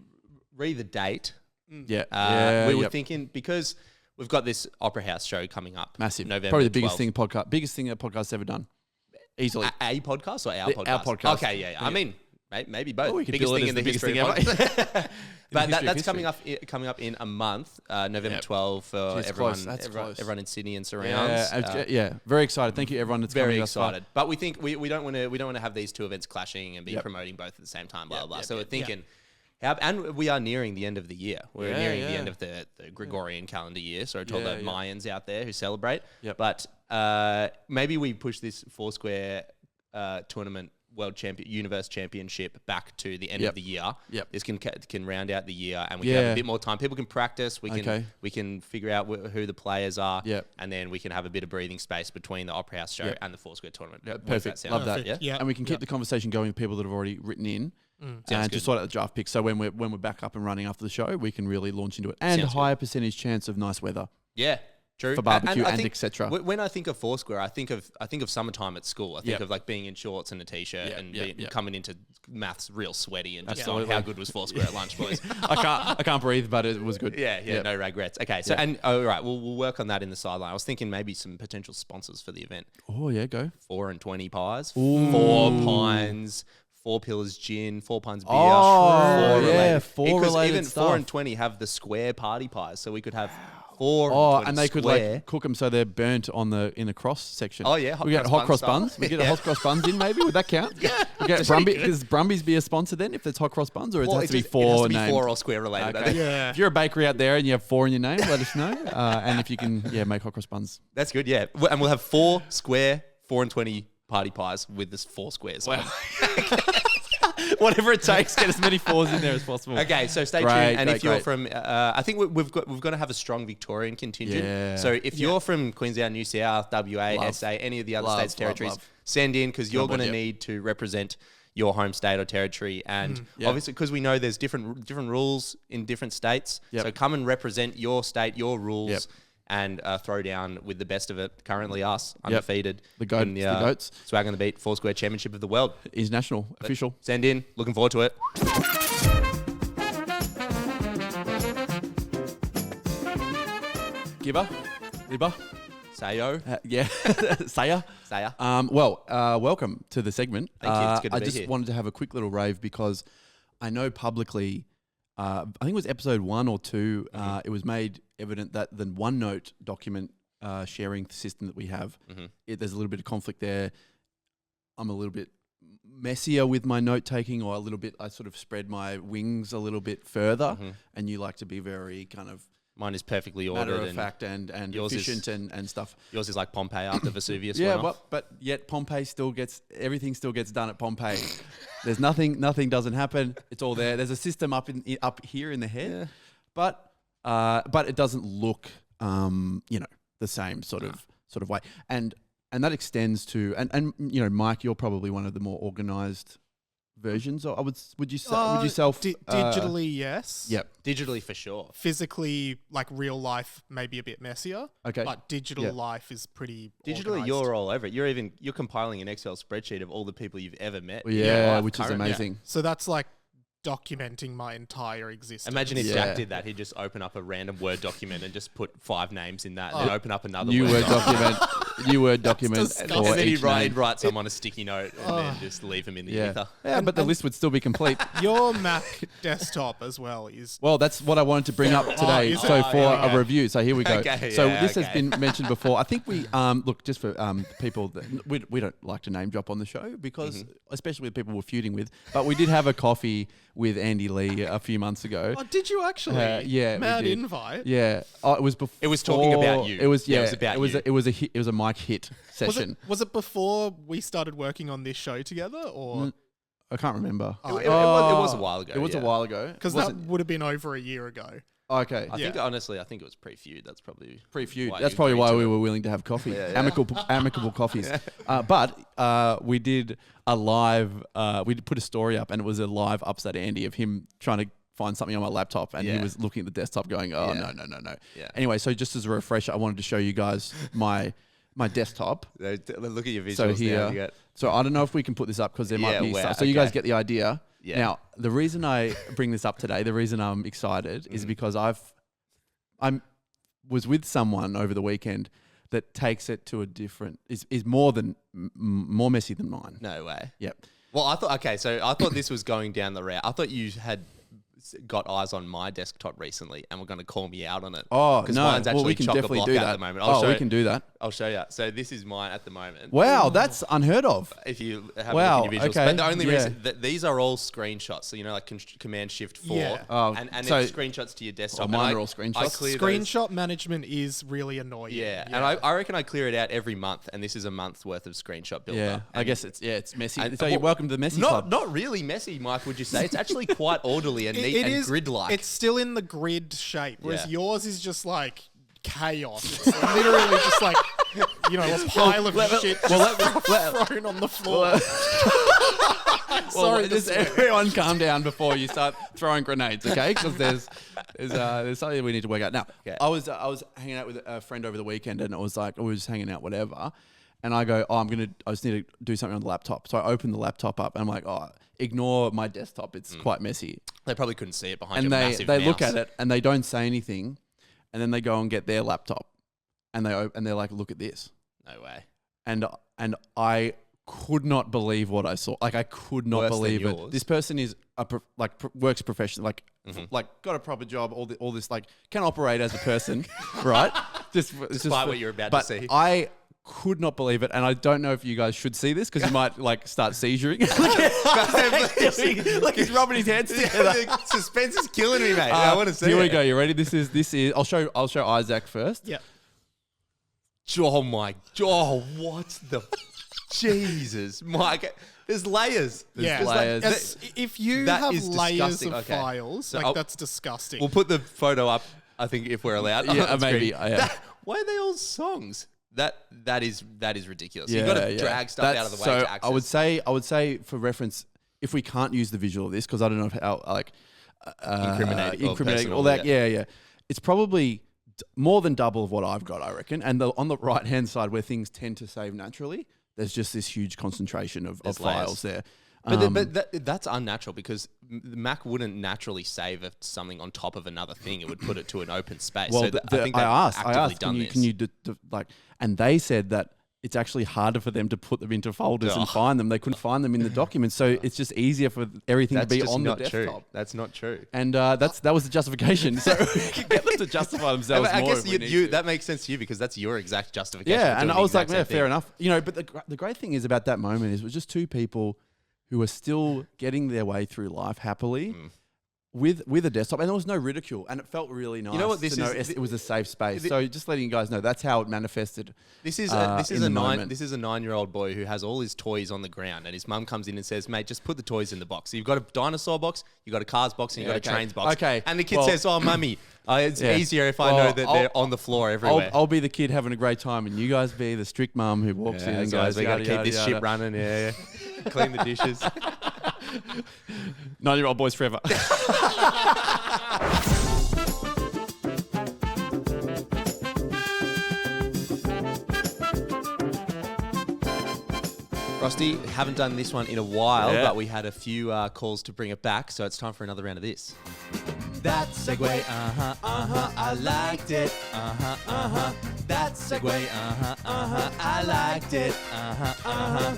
S2: read the date.
S1: Yeah,
S2: We were thinking, because we've got this Opera House show coming up.
S1: massive.
S2: November
S1: Probably the biggest
S2: 12th.
S1: biggest thing that podcast's ever done. Easily.
S2: A podcast or our podcast?
S1: Our podcast.
S2: Okay, yeah. I mean, maybe both.
S1: we could
S2: Biggest
S1: bill it
S2: thing
S1: as
S2: in the
S1: the biggest
S2: history
S1: thing
S2: of
S1: ever.
S2: But
S1: history of
S2: that's
S1: history.
S2: coming up in a month, November 12th for
S1: Jeez,
S2: everyone.
S1: close. That's close.
S2: Everyone in Sydney and surrounds.
S1: Yeah, very excited. Thank you, everyone that's
S2: Very
S1: coming thus far.
S2: excited. But we think we don't want to have these two events clashing and be promoting both at the same time. Blah blah blah. So we're thinking. And we are nearing the end of the year. We're nearing the end of the Gregorian calendar year. So to all the Mayans out there who celebrate.
S1: Yep.
S2: But maybe we push this Foursquare tournament Universe Championship back to the end of the year.
S1: Yep.
S2: This can round out the year, and we can have a bit more time. People can practice. We can figure out who the players are.
S1: Yep.
S2: And then we can have a bit of breathing space between the Opera House show and the Foursquare tournament.
S1: Yeah,
S2: What does
S1: perfect.
S2: sound?
S1: Love that.
S4: Perfect.
S2: Yeah.
S4: Yeah.
S1: And we can keep the conversation going with people that have already written in.
S2: Sounds
S1: And
S2: good.
S1: just sort out the draft picks. So when we're back up and running after the show, we can really launch into it. And
S2: Sounds
S1: higher percentage chance of nice weather
S2: Yeah. True.
S1: for barbecue
S2: I
S1: and
S2: think
S1: etc.
S2: When I think of Foursquare, I think of summertime at school. I think of like being in shorts and a t-shirt and coming into maths real sweaty and just going,
S1: Absolutely.
S2: how good was Foursquare at lunch, boys?
S1: I can't breathe, but it was good.
S2: Yeah, no regrets. Okay, so all right, we'll work on that in the sideline. I was thinking maybe some potential sponsors for the event.
S1: Oh yeah, go.
S2: 4 and 20 pies,
S1: Ooh.
S2: 4 Pines, 4 Pillars gin, 4 Pines beer.
S1: Oh,
S2: Four
S1: yeah,
S2: related-
S1: 4
S2: because
S1: related
S2: even
S1: stuff.
S2: 4 and 20 have the square party pies, so we could have 4
S1: Oh,
S2: 20
S1: and they could
S2: square.
S1: like cook them so they're burnt in the cross section.
S2: Oh, yeah,
S1: we get hot cross buns. We get hot cross buns in maybe. Would that count? We get does Brumbies be a sponsor then if there's hot cross buns, or it has to be 4
S2: It has to be
S1: named?
S2: 4 or square related. I
S1: Okay.
S2: think.
S4: Yeah.
S1: If you're a bakery out there and you have 4 in your name, let us know. And if you can, make hot cross buns.
S2: That's good, yeah. And we'll have 4 square 4 and 20 party pies with this 4 squares. Wow.
S1: Whatever it takes, get as many 4s in there as possible.
S2: Okay, so stay
S1: Great,
S2: tuned. And if you're
S1: great.
S2: from, I think we've got to have a strong Victorian contingent.
S1: Yeah.
S2: So if you're from Queensland, New South, WA,
S1: Love.
S2: SA, any of the other
S1: Love,
S2: states, territories,
S1: love.
S2: send in because you're
S1: Come on,
S2: going to
S1: yep.
S2: need to represent your home state or territory. And
S1: Yep.
S2: obviously, because we know there's different rules in different states.
S1: Yep.
S2: So come and represent your state, your rules.
S1: Yep.
S2: And throw down with the best of it. Currently, us undefeated.
S1: The goat-
S2: in
S1: the goats.
S2: Swag on the Beat Foursquare Championship of the World.
S1: International, official.
S2: Send in. Looking forward to it.
S1: Giver, Libba,
S2: Sayo.
S1: Saya.
S2: Saya.
S1: Welcome to the segment.
S2: Thank you. It's good to
S1: I
S2: be
S1: just
S2: here.
S1: wanted to have a quick little rave because I know publicly, I think it was episode 1 or 2,
S2: Mm-hmm.
S1: it was made evident that the OneNote document sharing system that we have,
S2: Mm-hmm.
S1: there's a little bit of conflict there. I'm a little bit messier with my note taking, or I sort of spread my wings a little bit further,
S2: Mm-hmm.
S1: and you like to be very kind of
S2: Mine is perfectly
S1: matter
S2: ordered
S1: of
S2: and
S1: fact and
S2: yours is-
S1: efficient and stuff.
S2: yours is like Pompeii after Vesuvius
S1: Yeah,
S2: went off.
S1: but yet Pompeii everything still gets done at Pompeii. There's nothing doesn't happen. It's all there. There's a system up here in the head, but it doesn't look the same sort of way. And that extends to and Mike, you're probably one of the more organized versions. Or would you self
S4: digitally, yes.
S1: Yep.
S2: Digitally for sure.
S4: Physically, like real life, maybe a bit messier.
S1: Okay.
S4: But digital
S1: Yeah.
S4: life is pretty.
S2: Digitally,
S4: organised.
S2: you're all over it. You're compiling an Excel spreadsheet of all the people you've ever met. in your
S1: Yeah,
S2: life
S1: which is
S2: currently.
S1: amazing.
S4: So that's like documenting my entire existence.
S2: Imagine if
S1: Yeah.
S2: Jack did that. He'd just open up a random Word document and just put 5 names in that, and then open up another
S1: New
S2: Word
S1: Word
S2: document.
S1: document. New Word document.
S4: disgusting.
S1: for
S2: And then
S1: each name.
S2: he'd write some on a sticky note and then just leave them in the
S1: Yeah,
S2: ether.
S1: yeah, but the list would still be complete.
S4: Your Mac desktop as well is.
S1: Well, that's what I wanted to bring up today.
S4: is it?
S1: So for
S2: yeah.
S1: a review, so here we go.
S2: Okay,
S1: so
S2: yeah,
S1: this has
S2: okay.
S1: been mentioned before. I think we look just for people that we don't like to name drop on the show because, especially with people we're feuding with. But we did have a coffee with Andy Lee a few months ago.
S4: Oh, did you actually?
S1: Yeah, we
S4: Mad
S1: did.
S4: invite.
S1: Yeah, it was before.
S2: It was talking about you.
S1: It was
S2: Yeah, it was about you.
S1: It was a hit. It was a mic hit session.
S4: Was it before we started working on this show together, or
S1: I can't remember.
S2: It was a while ago.
S1: It was a while ago.
S4: because that would have been over a year ago?
S1: Okay.
S2: I think honestly, I think it was pre-feud. That's probably
S1: Pre-feud.
S2: why
S1: That's
S2: you
S1: probably
S2: agreed
S1: why
S2: to
S1: we
S2: it.
S1: were willing to have coffee.
S2: Yeah, yeah.
S1: Amicable coffees. But we did a live. We put a story up, and it was a live upset Andy of him trying to find something on my laptop, and he
S2: Yeah.
S1: was looking at the desktop, going, "Oh
S2: Yeah.
S1: no."
S2: Yeah.
S1: Anyway, so just as a refresher, I wanted to show you guys my desktop.
S2: Look at your visuals.
S1: So
S2: now.
S1: here,
S2: You got-
S1: so I don't know if we can put this up because there might
S2: Yeah,
S1: be
S2: wow,
S1: stuff. So you guys
S2: okay.
S1: get the idea.
S2: Yeah.
S1: Now, the reason I bring this up today, the reason I'm excited is because was with someone over the weekend that takes it to a different is more messy than mine.
S2: No way.
S1: Yep.
S2: Well, I thought this was going down the route. I thought you had got eyes on my desktop recently and were going to call me out on it.
S1: Oh,
S2: because
S1: no.
S2: mine's actually
S1: Well, we can definitely
S2: chock-a-block
S1: do
S2: at
S1: that.
S2: the moment.
S1: We can do that.
S2: I'll show you. So this is mine at the moment.
S1: Wow, that's unheard of.
S2: If you have
S1: Wow,
S2: a look at your visuals.
S1: okay,
S2: But the only
S1: yeah.
S2: reason that these are all screenshots. So, like Command Shift 4.
S4: Yeah.
S1: Oh,
S2: and
S1: so-
S2: it's screenshots to your desktop.
S1: mine
S2: And
S1: are all screenshots.
S2: I clear those-
S4: Screenshot management is really annoying.
S2: Yeah, and I reckon I clear it out every month, and this is a month's worth of screenshot build
S1: Yeah,
S2: up.
S1: I guess it's messy.
S2: and-
S1: So you're
S2: well,
S1: welcome to the messy club.
S2: Not really messy, Mike, would you say? It's actually quite orderly and neat
S4: It
S2: and
S4: is
S2: grid-like.
S4: It's still in the grid shape, whereas
S2: Yeah.
S4: yours is just like chaos. It's literally just like a pile of shit thrown on the floor. Sorry,
S1: just everyone calm down before you start throwing grenades, okay? Because there's something we need to work out. Now,
S2: Okay.
S1: I was hanging out with a friend over the weekend, and it was like we were just hanging out, whatever. And I go, I just need to do something on the laptop. So I open the laptop up, and I'm like, ignore my desktop. It's quite messy.
S2: They probably couldn't see it behind
S1: And
S2: your
S1: they
S2: massive
S1: look
S2: mouse.
S1: at it, and they don't say anything, and then they go and get their laptop, and they're like, look at this.
S2: No way.
S1: And I could not believe what I saw. Like I could not
S2: Worse than
S1: believe it.
S2: yours.
S1: This person is works professionally, like got a proper job. All this like can operate as a person, right?
S2: Despite what you're about to
S1: but
S2: see.
S1: I could not believe it, and I don't know if you guys should see this because you might like start seizuring. Like he's rubbing his hands together.
S2: Suspense is killing me, mate. I want to see
S1: Here we
S2: it.
S1: go. You ready? This is. I'll show Isaac first.
S4: Yeah.
S2: Oh my! Oh, what the? Jesus, Mike! There's layers.
S4: Yeah,
S1: There's layers.
S4: if you
S2: That
S4: have
S2: is
S4: layers
S2: disgusting.
S4: of
S2: Okay.
S4: files,
S2: So I'll-
S4: that's disgusting.
S2: We'll put the photo up. I think if we're allowed.
S1: Yeah,
S2: on screen.
S1: maybe, yeah.
S2: Why are they all songs? That is ridiculous.
S1: Yeah,
S2: You've got to
S1: yeah.
S2: drag stuff out of the way
S1: So
S2: to access.
S1: I would say for reference, if we can't use the visual of this, because I don't know how like
S2: Incriminating or
S1: incriminating all
S2: personal,
S1: that. Yeah. It's probably more than double of what I've got, I reckon. And on the right hand side, where things tend to save naturally, there's just this huge concentration of
S2: There's
S1: files there.
S2: But that's unnatural because Mac wouldn't naturally save something on top of another thing. It would put it to an open space.
S1: Well,
S2: so I think
S1: I
S2: they've
S1: asked,
S2: actively done
S1: can you
S2: this.
S1: like, and they said that it's actually harder for them to put them into folders and find them. They couldn't find them in the documents, so it's just easier for everything
S2: That's
S1: to be
S2: just
S1: on the
S2: not
S1: desktop.
S2: true. That's not true.
S1: And that was the justification. So we can get them to justify themselves
S2: I
S1: more.
S2: guess
S1: if we need to.
S2: that makes sense to you because that's your exact justification.
S1: Yeah,
S2: for
S1: and
S2: doing
S1: I
S2: the
S1: was like,
S2: exact
S1: yeah,
S2: same
S1: fair
S2: thing.
S1: enough. But the great thing is about that moment is it was just two people who were still getting their way through life happily with a desktop, and there was no ridicule, and it felt really nice.
S2: You know what this
S1: to know
S2: is?
S1: it was a safe space. So just letting you guys know that's how it manifested.
S2: This is
S1: in the moment.
S2: This is a 9-year-old boy who has all his toys on the ground, and his mum comes in and says, "Mate, just put the toys in the box." So you've got a dinosaur box, you've got a cars box, and you've got a trains box.
S1: Okay,
S2: And the kid
S1: well-
S2: says, "Oh, mummy, it's
S1: Yeah.
S2: easier if I
S1: Well,
S2: know that they're on the floor everywhere."
S1: I'll be the kid having a great time, and you guys be the strict mum who walks in and
S2: guys,
S1: goes,
S2: we got to
S1: yada,
S2: keep this
S1: yada,
S2: ship running. Yeah. Clean the dishes.
S1: 9-year-old boys forever.
S2: Frosty, haven't done this one in a while,
S1: Yeah.
S2: but we had a few calls to bring it back, so it's time for another round of this. That segue, I liked it, That segue, I liked it,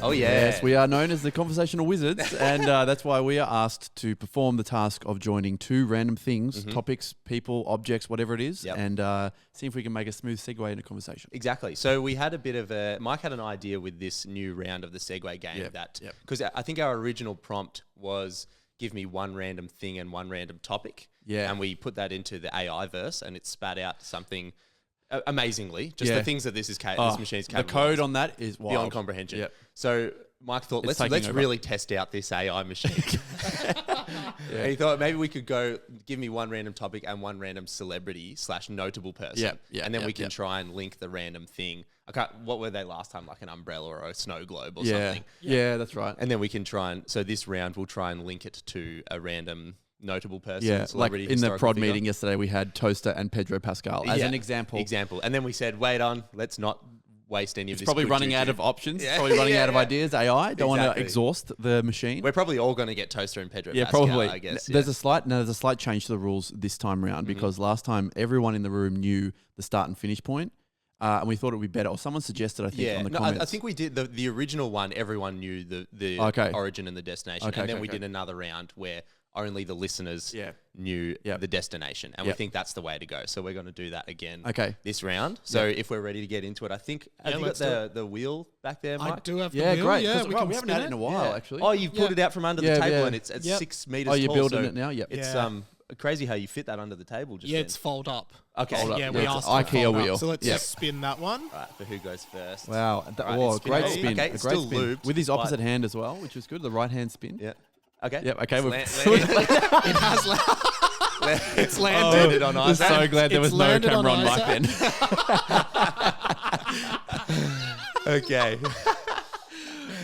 S2: Oh yeah.
S1: Yes, we are known as the Conversational Wizards, and that's why we are asked to perform the task of joining two random things, topics, people, objects, whatever it is,
S2: Yep.
S1: and see if we can make a smooth segue into conversation.
S2: Exactly. So we had a bit of Mike had an idea with this new round of the Segue game
S1: Yep,
S2: that
S1: yep.
S2: because I think our original prompt was give me one random thing and one random topic.
S1: Yeah.
S2: And we put that into the AI verse, and it spat out something amazingly. Just the things that this machine's capable.
S1: The code
S2: of.
S1: on that is wild.
S2: Beyond comprehension.
S1: Yep.
S2: So Mike thought,
S1: It's
S2: let's
S1: taking over.
S2: really test out this AI machine. And he thought maybe we could go give me one random topic and one random celebrity / notable person. And then we can try and link the random thing. What were they last time? Like an umbrella or a snow globe or something.
S1: Yeah, that's right.
S2: And then we can try and, so this round we'll try and link it to a random notable person.
S1: Yeah, like
S2: celebrity,
S1: in the
S2: historical
S1: prod
S2: figure.
S1: meeting yesterday, we had Toaster and Pedro Pascal as an example.
S2: And then we said, wait on, let's not waste any of
S1: It's
S2: this.
S1: probably
S2: good
S1: running
S2: juju.
S1: out of options.
S2: Yeah.
S1: Probably running out of
S2: Yeah.
S1: ideas. AI don't want to
S2: Exactly.
S1: exhaust the machine.
S2: We're probably all going to get Toaster and Pedro
S1: Yeah,
S2: Pascal,
S1: probably.
S2: I guess.
S1: There's a slight change to the rules this time around because last time everyone in the room knew the start and finish point, and we thought it would be better. Or someone suggested, I think, on the comments.
S2: I think we did the original one. Everyone knew the
S1: Okay.
S2: origin and the destination,
S1: Okay,
S2: and then
S1: okay,
S2: we
S1: okay.
S2: did another round where only the listeners
S1: Yeah.
S2: knew
S1: Yep.
S2: the destination, and we think that's the way to go. So we're going to do that again.
S1: Okay.
S2: This round. So if we're ready to get into it, I think have you got
S4: let's
S2: the wheel back there, Mike?
S4: I do have the
S1: Yeah,
S4: wheel.
S1: great.
S4: Yeah,
S1: 'cause,
S4: we
S1: right,
S4: can
S1: we haven't
S4: spin
S1: had it in a while,
S2: Yeah.
S1: actually.
S2: Oh, you've pulled it out from under
S1: Yeah,
S2: the table,
S1: yeah.
S2: and it's
S4: Yep.
S2: 6 meters.
S1: Oh, you're
S2: tall,
S1: building
S2: so
S1: it now? Yep.
S2: It's
S4: Yeah.
S2: crazy how you fit that under the table. Just
S4: Yeah,
S2: then.
S4: it's fold up.
S2: Okay.
S1: Fold up.
S4: Yeah,
S1: Yeah,
S4: we
S1: it's
S4: asked
S1: an
S4: for
S1: IKEA
S4: fold
S1: wheel.
S4: up. So let's
S1: Yep.
S4: just spin that one.
S2: All right, for who goes first?
S1: Wow.
S2: Right,
S1: Whoa,
S2: it's
S1: great
S2: spinning.
S1: spin.
S2: Okay,
S1: A
S2: it's
S1: great
S2: still
S1: spin.
S2: lubed,
S1: With his opposite
S2: but-
S1: hand as well, which was good. The right hand spin.
S2: Yeah. Okay.
S1: Yep. Okay.
S2: It's
S1: We've
S4: It has
S2: it's
S1: Oh,
S2: landed on
S1: I'm
S2: Isaac.
S1: so glad there
S4: It's
S1: was no
S4: landed
S1: camera
S4: on
S1: on Mike then.
S2: Okay.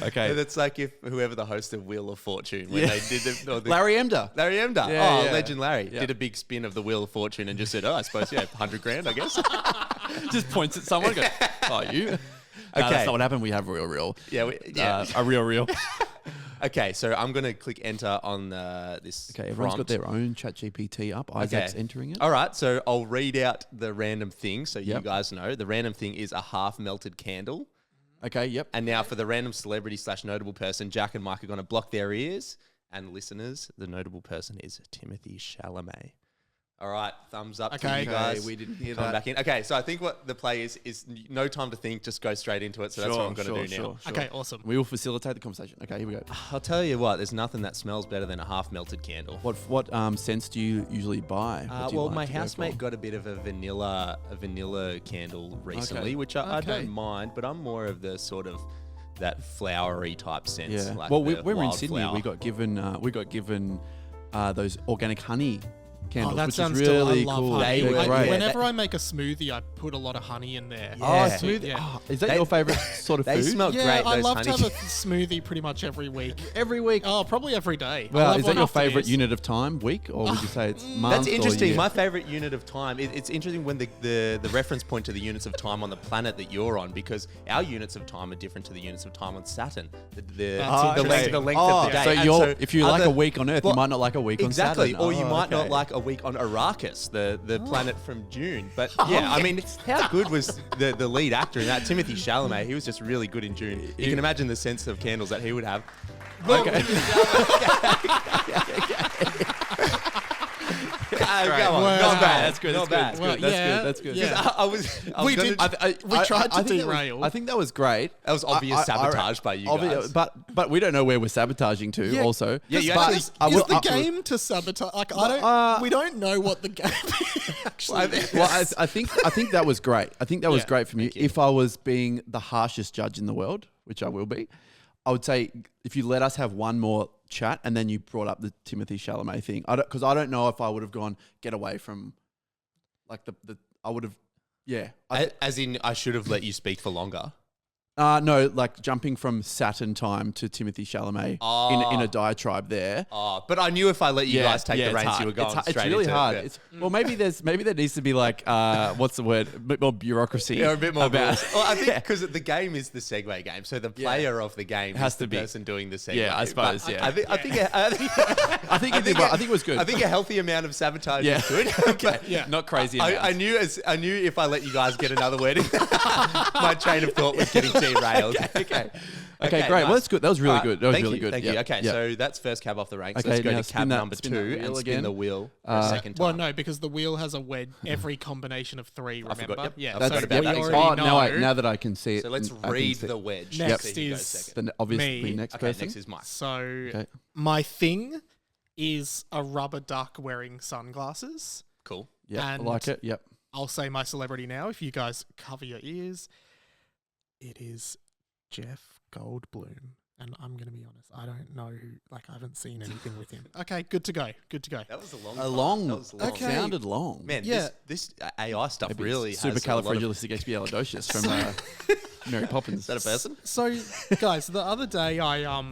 S1: Okay.
S2: That's like if whoever the host of Wheel of Fortune when they did the
S1: Larry Emder.
S2: Larry Emder.
S1: Yeah, yeah.
S2: Legend Larry.
S1: Yeah.
S2: Did a big spin of the Wheel of Fortune and just said, I suppose, 100 grand, I guess.
S1: Just points at someone and goes, oh, you? No,
S2: Okay.
S1: that's not what happened. We have a real.
S2: Yeah.
S1: A real.
S2: Okay, so I'm going to click enter on this
S1: Okay, everyone's got
S2: prompt.
S1: their own ChatGPT up. Isaac's
S2: Okay.
S1: entering it.
S2: All right, so I'll read out the random thing so you
S1: Yep.
S2: guys know. The random thing is a half melted candle.
S1: Okay, yep.
S2: And now for the random celebrity / notable person, Jack and Mike are going to block their ears. And listeners, the notable person is Timothy Chalamet. All right, thumbs up to
S4: Okay.
S2: you guys.
S1: Okay, we didn't hear
S2: Come
S1: that.
S2: back in. Okay, so I think what the play is no time to think, just go straight into it. So that's what I'm going to do now.
S4: Okay, awesome.
S1: We will facilitate the conversation. Okay, here we go.
S2: I'll tell you what, there's nothing that smells better than a half melted candle.
S1: What scents do you usually buy? What do you
S2: Well,
S1: like
S2: my
S1: to go
S2: housemate
S1: for?
S2: got a bit of a vanilla candle recently,
S1: Okay.
S2: which I
S4: Okay.
S2: don't mind, but I'm more of the sort of that flowery type sense.
S1: Yeah.
S2: Like
S1: Well,
S2: the
S1: we're in Sydney.
S2: wildflower.
S1: We got given those organic honey candles,
S4: that
S1: which
S4: sounds
S1: is really
S4: I love
S1: cool.
S4: honey.
S2: They were
S1: Great.
S4: Whenever I make a smoothie, I put a lot of honey in there.
S1: Oh,
S2: Yeah.
S1: smoothie.
S4: Yeah.
S1: Oh, is that
S2: They-
S1: your favorite sort of
S2: They
S1: food?
S2: smell
S4: Yeah,
S2: great.
S4: I
S2: Those
S4: love
S2: honey
S4: to have a smoothie pretty much every week.
S1: Every week.
S4: Oh, probably every day. I'll
S1: Well,
S4: have
S1: is that
S4: one
S1: your
S4: after
S1: favorite
S4: this.
S1: unit of time, week, or would you say it's month?
S2: That's
S1: or
S2: interesting.
S1: year?
S2: My favorite unit of time. It's interesting when the reference point to the units of time on the planet that you're on, because our units of time are different to the units of time on Saturn. The
S4: interesting.
S2: length
S1: Oh,
S2: of the day.
S1: so
S2: And
S1: if you like
S2: other-
S1: a week on Earth,
S2: well,
S1: you might not like a week
S2: exactly,
S1: on Saturn.
S2: or you
S1: Oh,
S2: might not
S1: okay.
S2: like a week on Arrakis, the planet from June. But yeah, I mean, how good was the lead actor in that, Timothy Chalamet? He was just really good in June. You can imagine the sense of candles that he would have.
S1: Okay.
S2: Go on.
S4: Wow.
S2: Not bad.
S1: That's good.
S2: Not
S1: That's
S2: bad.
S1: good.
S4: Well,
S1: That's
S4: yeah,
S1: good. That's good.
S4: yeah.
S2: I was
S4: We
S2: gonna-
S4: did- We tried to
S1: think that was-
S4: derail.
S1: I think that was great.
S2: That was obvious sabotage by you guys.
S1: But we don't know where we're sabotaging to.
S4: Yeah.
S1: Also,
S2: Yeah, you
S1: But
S2: actually-
S4: Is
S1: I will-
S4: the
S1: I-
S4: game to sabotage? Like I don't. We don't know what the game actually is.
S1: Well, I think that was great. I think that was
S4: Yeah,
S1: great from you. If I was being the harshest judge in the world, which I will be, I would say if you let us have one more chat and then you brought up the Timothy Chalamet thing, because I don't know if I would have gone get away from, like the I would have, yeah.
S2: As in, I should have let you speak for longer.
S1: No, like jumping from Saturn time to Timothy Chalamet in a diatribe there.
S2: But I knew if I let you guys take the
S1: it's
S2: reins,
S1: hard.
S2: you were going
S1: It's
S2: straight
S1: really
S2: into
S1: hard.
S2: it.
S1: Well, maybe there needs to be like what's the word? A bit more bureaucracy.
S2: Yeah, a bit more
S1: about.
S2: rules. Well, I think because the game is the Segue game, so the player of the game
S1: Has
S2: is
S1: to
S2: the
S1: be.
S2: person doing the Segue.
S1: Yeah, I suppose,
S2: But
S1: yeah.
S2: I think
S1: I think it did well. I think it was good.
S2: I think a healthy amount of sabotage
S1: Yeah.
S2: is good.
S1: Okay.
S4: Yeah.
S1: Not crazy.
S2: I knew if I let you guys get another word in, my train of thought was getting derailed.
S1: Okay, great.
S2: nice.
S1: Well, that's good. That was really
S2: All right,
S1: good. That was
S2: thank
S1: really
S2: you,
S1: good.
S2: Thank
S1: Yeah,
S2: you. Okay,
S1: yeah.
S2: so that's first cab off the ranks.
S1: Okay,
S2: Let's go
S1: now
S2: to
S1: spin
S2: cab
S1: that-
S2: number
S1: spin that
S2: 2
S1: wheel
S2: and spin
S1: again.
S2: the wheel for a second
S4: Well,
S2: time.
S4: no, because the wheel has every combination of 3.
S2: I
S4: Remember?
S2: forgot, yep.
S4: Yeah.
S2: I
S1: That's
S2: forgot
S4: so
S2: about
S4: we
S2: that.
S4: already know.
S1: now that I can see it.
S2: So let's
S1: I can
S2: read
S1: see-
S2: the wedge.
S4: Next
S2: So you go
S4: is-
S2: second.
S1: Then obviously
S4: Me.
S1: next
S2: Okay,
S1: person.
S2: next is Mike.
S4: So
S1: Okay.
S4: my thing is a rubber duck wearing sunglasses.
S2: Cool.
S1: Yeah, I
S4: And-
S1: like it. Yep.
S4: I'll say my celebrity now. If you guys cover your ears, it is Jeff Goldblum. And I'm going to be honest, I don't know who, like, I haven't seen anything with him. Okay, good to go. Good to go.
S2: That was a long.
S1: A long.
S2: That was long.
S4: Okay.
S1: Sounded long.
S2: Man,
S4: Yeah.
S2: this AI stuff
S1: Maybe
S2: really has a lot of-
S1: supercalifragilisticexpialidocious from Mary Poppins.
S2: Is that a person?
S4: So, guys, the other day I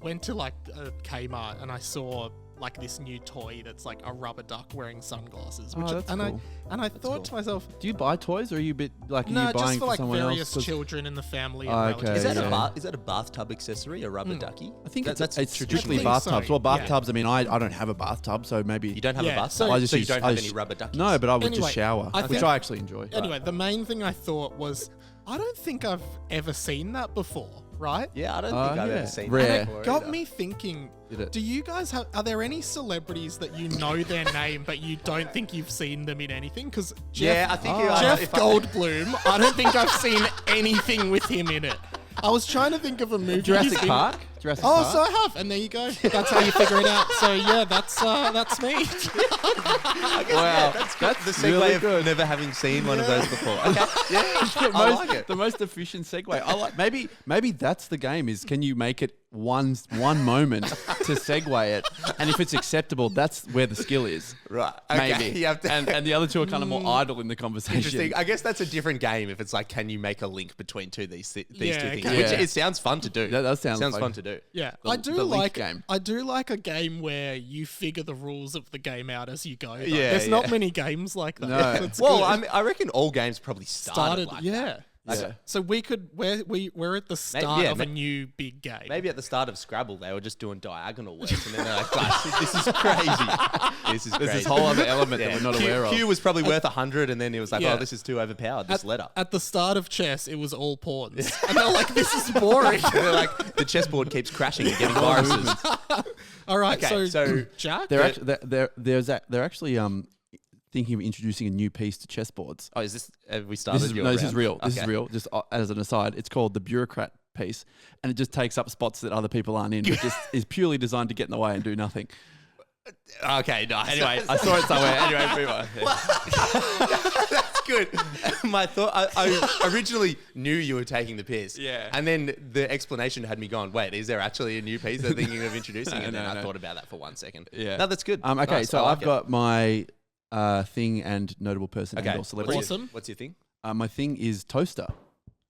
S4: went to like a Kmart and I saw like this new toy that's like a rubber duck wearing sunglasses.
S1: Oh, that's cool.
S4: I thought to myself,
S1: Do you buy toys, or are you a bit like are
S4: no,
S1: you
S4: just
S1: buying
S4: for like
S1: someone
S4: various
S1: else? 'Cause
S4: children in the family.
S1: Oh,
S4: And
S1: okay,
S4: relatives.
S1: yeah.
S2: Is that a bathtub accessory, a rubber ducky?
S1: I think
S2: that's
S1: it's
S2: traditionally.
S1: strictly
S4: think
S1: bathtubs.
S4: so,
S1: Well,
S4: yeah.
S1: bathtubs. I mean, I don't have a bathtub, so maybe
S2: You don't have a
S4: Yeah,
S2: bathtub,
S4: so-
S2: so,
S1: I just
S2: you
S1: use-
S2: don't
S1: I
S2: have
S1: just-
S2: any rubber duckies.
S1: No, but I would
S4: Anyway,
S1: just shower,
S4: I
S1: which
S4: think-
S1: I actually enjoy.
S4: Anyway, the main thing I thought was, I don't think I've ever seen that before, right?
S2: Yeah, I don't
S1: Oh,
S2: think I've
S1: yeah.
S2: ever seen
S1: Rare.
S2: that
S4: And
S2: before
S4: it got
S2: either.
S4: me thinking,
S1: Did it?
S4: do you guys have, are there any celebrities that you know their name but you don't think you've seen them in anything? Because
S2: Yeah, I think you are.
S4: Jeff
S2: If I-
S4: Goldblum, I don't think I've seen anything with him in it. I was trying to think of a movie.
S1: Jurassic
S4: he's in.
S1: Park. Jurassic
S4: Oh,
S1: Park.
S4: so I have, and there you go. That's how you figure it out. So yeah, that's me.
S1: Wow,
S2: That's good. The segue
S1: really
S2: of
S1: good.
S2: never having seen one of those before. Okay, yeah,
S1: the
S2: I
S1: most,
S2: like it.
S1: the most efficient segue. I like maybe that's the game. Is can you make it one moment to segue it, and if it's acceptable, that's where the skill is.
S2: Right. Okay.
S1: Maybe.
S2: You have to,
S1: and the other two are kind of more idle in the conversation.
S2: interesting. I guess that's a different game if it's like, can you make a link between these two
S4: Yeah,
S2: things?
S4: okay.
S2: Which
S1: Yeah.
S2: it sounds fun to do.
S1: That does sound
S2: sounds
S1: like-
S2: fun to do.
S4: Yeah,
S1: The-
S4: I do
S1: the link
S4: like
S1: game.
S4: I do like a game where you figure the rules of the game out as you go. though.
S2: Yeah,
S4: There's not
S2: yeah.
S4: many games like that.
S1: No.
S4: It's
S2: Well,
S4: good.
S2: I reckon all games probably started like that.
S4: yeah.
S1: Yeah.
S4: So we're at the start
S2: yeah,
S4: of a new big game.
S2: Maybe at the start of Scrabble, they were just doing diagonal words, and then they're like, guys, this is crazy. This is
S1: There's
S2: crazy.
S1: this whole other element that we're not
S2: Q,
S1: aware of.
S2: Q was probably worth 100, and then he was like,
S4: Yeah.
S2: oh, this is too overpowered, this letter.
S4: At the start of chess, it was all pawns, and they're like, "This is boring."
S2: And they're like, the chessboard keeps crashing and getting viruses.
S4: All right,
S2: Okay, so
S4: Jack,
S1: They're actually thinking of introducing a new piece to chessboards.
S2: Oh, is this, have we started
S1: This is,
S2: your
S1: no, this is
S2: round?
S1: real. This is
S2: Okay.
S1: real. Just as an aside, it's called the bureaucrat piece, and it just takes up spots that other people aren't in. It just is purely designed to get in the way and do nothing.
S2: Okay, nice.
S1: Anyway, I saw it somewhere. Anyway, move on.
S2: That's good. My thought, I originally knew you were taking the piss.
S1: Yeah.
S2: And then the explanation had me going, wait, is there actually a new piece they're thinking of introducing? And then
S1: No,
S2: I
S1: no.
S2: thought about that for 1 second.
S1: Yeah.
S2: No, that's good.
S1: Okay,
S2: Nice,
S1: so
S2: I like
S1: I've
S2: it.
S1: got my thing and notable person
S2: Okay.
S1: and or celebrity.
S4: Awesome.
S2: What's your thing?
S1: My thing is toaster.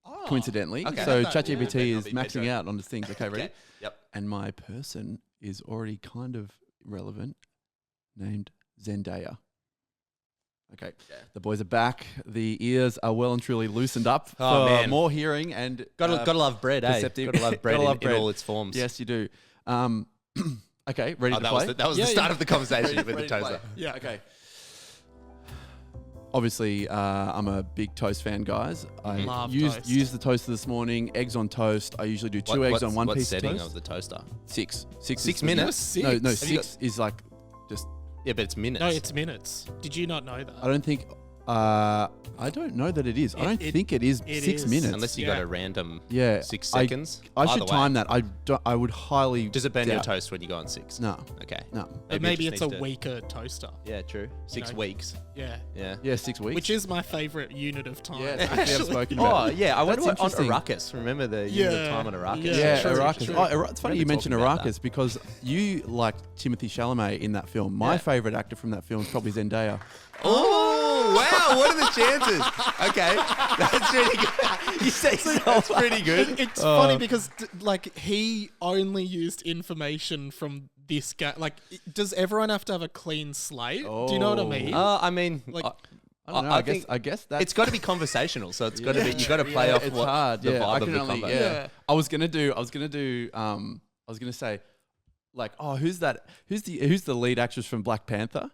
S4: Oh,
S1: Coincidentally,
S2: Okay.
S1: so
S4: That-
S1: ChatGPT
S2: Better
S1: is
S2: not be
S1: maxing
S2: better.
S1: out on his things. Okay, ready?
S2: Okay. Yep.
S1: And my person is already kind of relevant, named Zendaya. Okay, the boys are back. The ears are well and truly loosened up
S2: Oh,
S1: for
S2: man.
S1: more hearing and
S2: Gotta love bread, eh?
S1: perceptive.
S2: Gotta love bread,
S1: Gotta love
S2: in
S1: bread.
S2: all its forms.
S1: Yes, you do. Okay, ready
S2: Oh,
S1: to
S2: that
S1: play?
S2: was that was
S4: Yeah,
S2: the start
S4: yeah.
S2: of the conversation with the
S1: Ready to play?
S2: toaster.
S4: Yeah.
S1: Okay. Obviously, I'm a big toast fan, guys. I
S4: Love
S1: used
S4: toast.
S1: the toaster this morning. Eggs on toast. I usually do two eggs on one
S2: what
S1: piece of
S2: setting
S1: toast.
S2: of the toaster?
S1: Six
S2: 6
S1: is-
S2: minutes?
S1: No, no,
S4: Six?
S2: Have you
S1: 6 is like just.
S2: Yeah, but it's minutes.
S4: No, it's minutes. Did you not know
S1: I
S4: that?
S1: don't think. I don't know that it is. I don't
S4: It-
S1: think it is
S4: it
S1: 6
S4: is.
S1: minutes.
S2: Unless you
S4: Yeah.
S2: got a random
S1: yeah,
S2: 6
S1: I-
S2: seconds.
S1: I
S2: Either
S1: should
S2: way.
S1: time that. I would highly.
S2: Does it burn your
S1: doubt-
S2: toast when you go on 6?
S1: No,
S2: Okay.
S1: no.
S4: But maybe
S2: it
S4: it's
S2: just
S4: a
S2: needs to-
S4: weaker toaster.
S2: Yeah, true. 6
S4: know.
S2: weeks.
S4: Yeah.
S2: Yeah.
S1: Yeah, 6 weeks.
S4: Which is my favorite unit of time.
S1: yeah, it's actually I've spoken about.
S2: Oh, yeah. I went
S1: That's
S2: on
S1: interesting.
S2: Arrakis. Remember the unit of
S4: Yeah,
S2: time on Arrakis?
S4: yeah.
S1: Yeah,
S4: true,
S1: Arrakis.
S4: true.
S1: Oh, it's funny you
S2: Remember
S1: mentioned
S2: talking about
S1: Arrakis because you like Timothy Chalamet in that film. My
S2: Yeah.
S1: favorite actor from that film is probably Zendaya.
S2: Oh, wow. What are the chances? Okay. That's really good. You say so. That's pretty good.
S4: It's funny because like he only used information from this guy. Like, does everyone have to have a clean slate? Do you know what I mean?
S2: I mean,
S4: Like-
S1: I don't know.
S2: I
S1: I guess.
S2: think
S1: I guess that
S2: it's got to be conversational, so it's got to be. You got to play
S1: yeah,
S2: off
S1: it's
S2: what
S1: hard.
S2: the
S1: Yeah,
S2: vibe
S1: I
S2: of
S1: can
S2: the
S1: only.
S2: combo.
S1: Yeah. I was gonna say, like, oh, who's that? Who's the lead actress from Black Panther?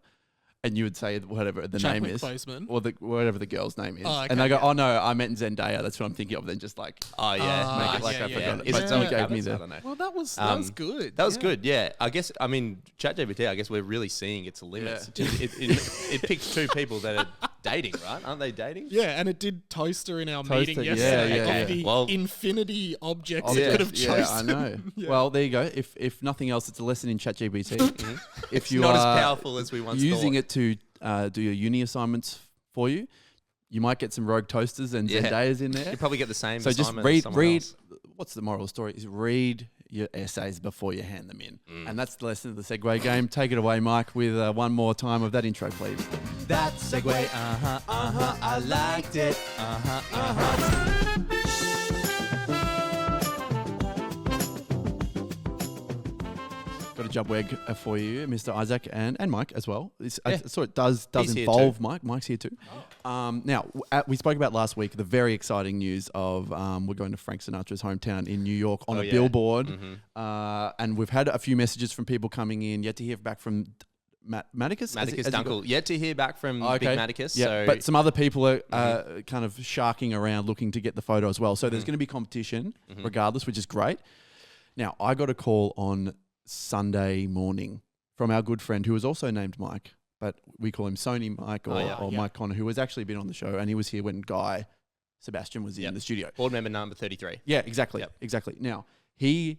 S1: And you would say whatever the name
S4: Chadwick
S1: is,
S4: Boseman.
S1: or whatever the girl's name is,
S4: Oh, okay,
S1: and they go,
S4: yeah.
S1: "Oh no, I meant Zendaya." That's what I'm thinking of. Then just like,
S2: Oh yeah,
S1: make it like
S4: yeah,
S1: I
S4: yeah.
S1: forgot it.
S2: Is
S1: But
S2: it
S1: you
S2: something
S1: gave me
S2: I
S1: the.
S2: don't know.
S4: Well, that was good.
S2: That was
S4: yeah.
S2: good, yeah. I guess, I mean, ChatGPT, I guess we're really seeing its limits.
S1: Yeah.
S2: It picked two people that are Dating, right? Aren't they dating?
S4: Yeah, and it did toaster in our meeting
S1: Toaster,
S4: yesterday
S1: yeah,
S4: of the
S2: Well-
S4: infinity objects
S1: Oh,
S4: it could have chosen.
S1: yeah, I know.
S4: Yeah.
S1: Well, there you go. If nothing else, it's a lesson in ChatGPT. If you
S2: Not as
S1: are
S2: powerful as we once
S1: using
S2: thought.
S1: it to do your uni assignments for you, you might get some rogue toasters and
S2: Yeah.
S1: Zendayas in there.
S2: You probably get the same
S1: So just
S2: assignment as someone
S1: read.
S2: else.
S1: What's the moral of the story? Is read your essays before you hand them in, and that's the lesson of the Segue game. Take it away, Mike, with one more time of that intro, please.
S2: That segue, I liked it,
S1: Got a job wig for you, Mr. Isaac and Mike as well.
S2: Yeah.
S1: So it does
S2: He's here
S1: involve Mike. Mike's here too. Now, we spoke about last week the very exciting news of we're going to Frank Sinatra's hometown in New York on
S2: Oh,
S1: a
S2: yeah.
S1: billboard.
S2: Mhm.
S1: And we've had a few messages from people coming in. Yet to hear back from Maticus?
S2: Maticus Dunkel. Yet to hear back from Big Maticus.
S1: Yeah,
S2: So
S1: but some other people are kind of sharking around looking to get the photo as well. So there's going to be competition regardless, which is great. Now, I got a call on Sunday morning from our good friend who was also named Mike, but we call him Sony Mike or Mike Connor, who has actually been on the show, and he was here when Guy Sebastian was in the studio.
S2: board member number 33.
S1: Yeah, exactly.
S2: Yep.
S1: Exactly. Now, he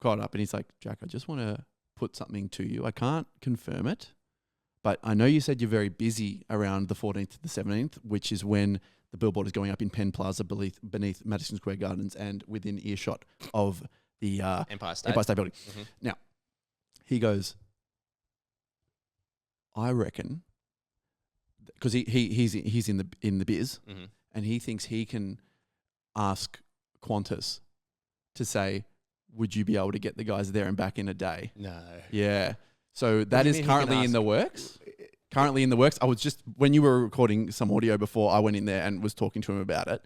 S1: got up and he's like, Jack, I just want to put something to you. I can't confirm it, but I know you said you're very busy around the 14th to the 17th, which is when the billboard is going up in Penn Plaza beneath Madison Square Gardens and within earshot of the
S2: Empire State.
S1: Empire State Building.
S2: Mhm.
S1: Now, he goes, I reckon, because he's in the biz,
S2: Mhm.
S1: and he thinks he can ask Qantas to say, would you be able to get the guys there and back in a day?
S2: No.
S1: Yeah. So that
S2: do you
S1: is
S2: mean he can
S1: currently in
S2: ask?
S1: the works. Currently in the works. I was just, when you were recording some audio before, I went in there and was talking to him about it.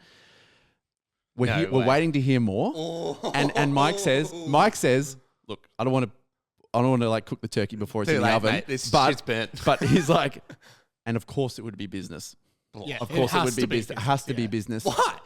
S1: We're,
S2: No
S1: we're
S2: way.
S1: waiting to hear more. And Mike says, look, I don't want to like cook the turkey before it's
S2: Too
S1: in the
S2: late,
S1: oven.
S2: mate. This
S1: but
S2: shit's burnt.
S1: but he's like, and of course it would be business.
S4: Yeah,
S1: Of course it
S4: has
S1: would be
S4: to
S1: business. It has to be
S4: yeah.
S1: business.
S2: What?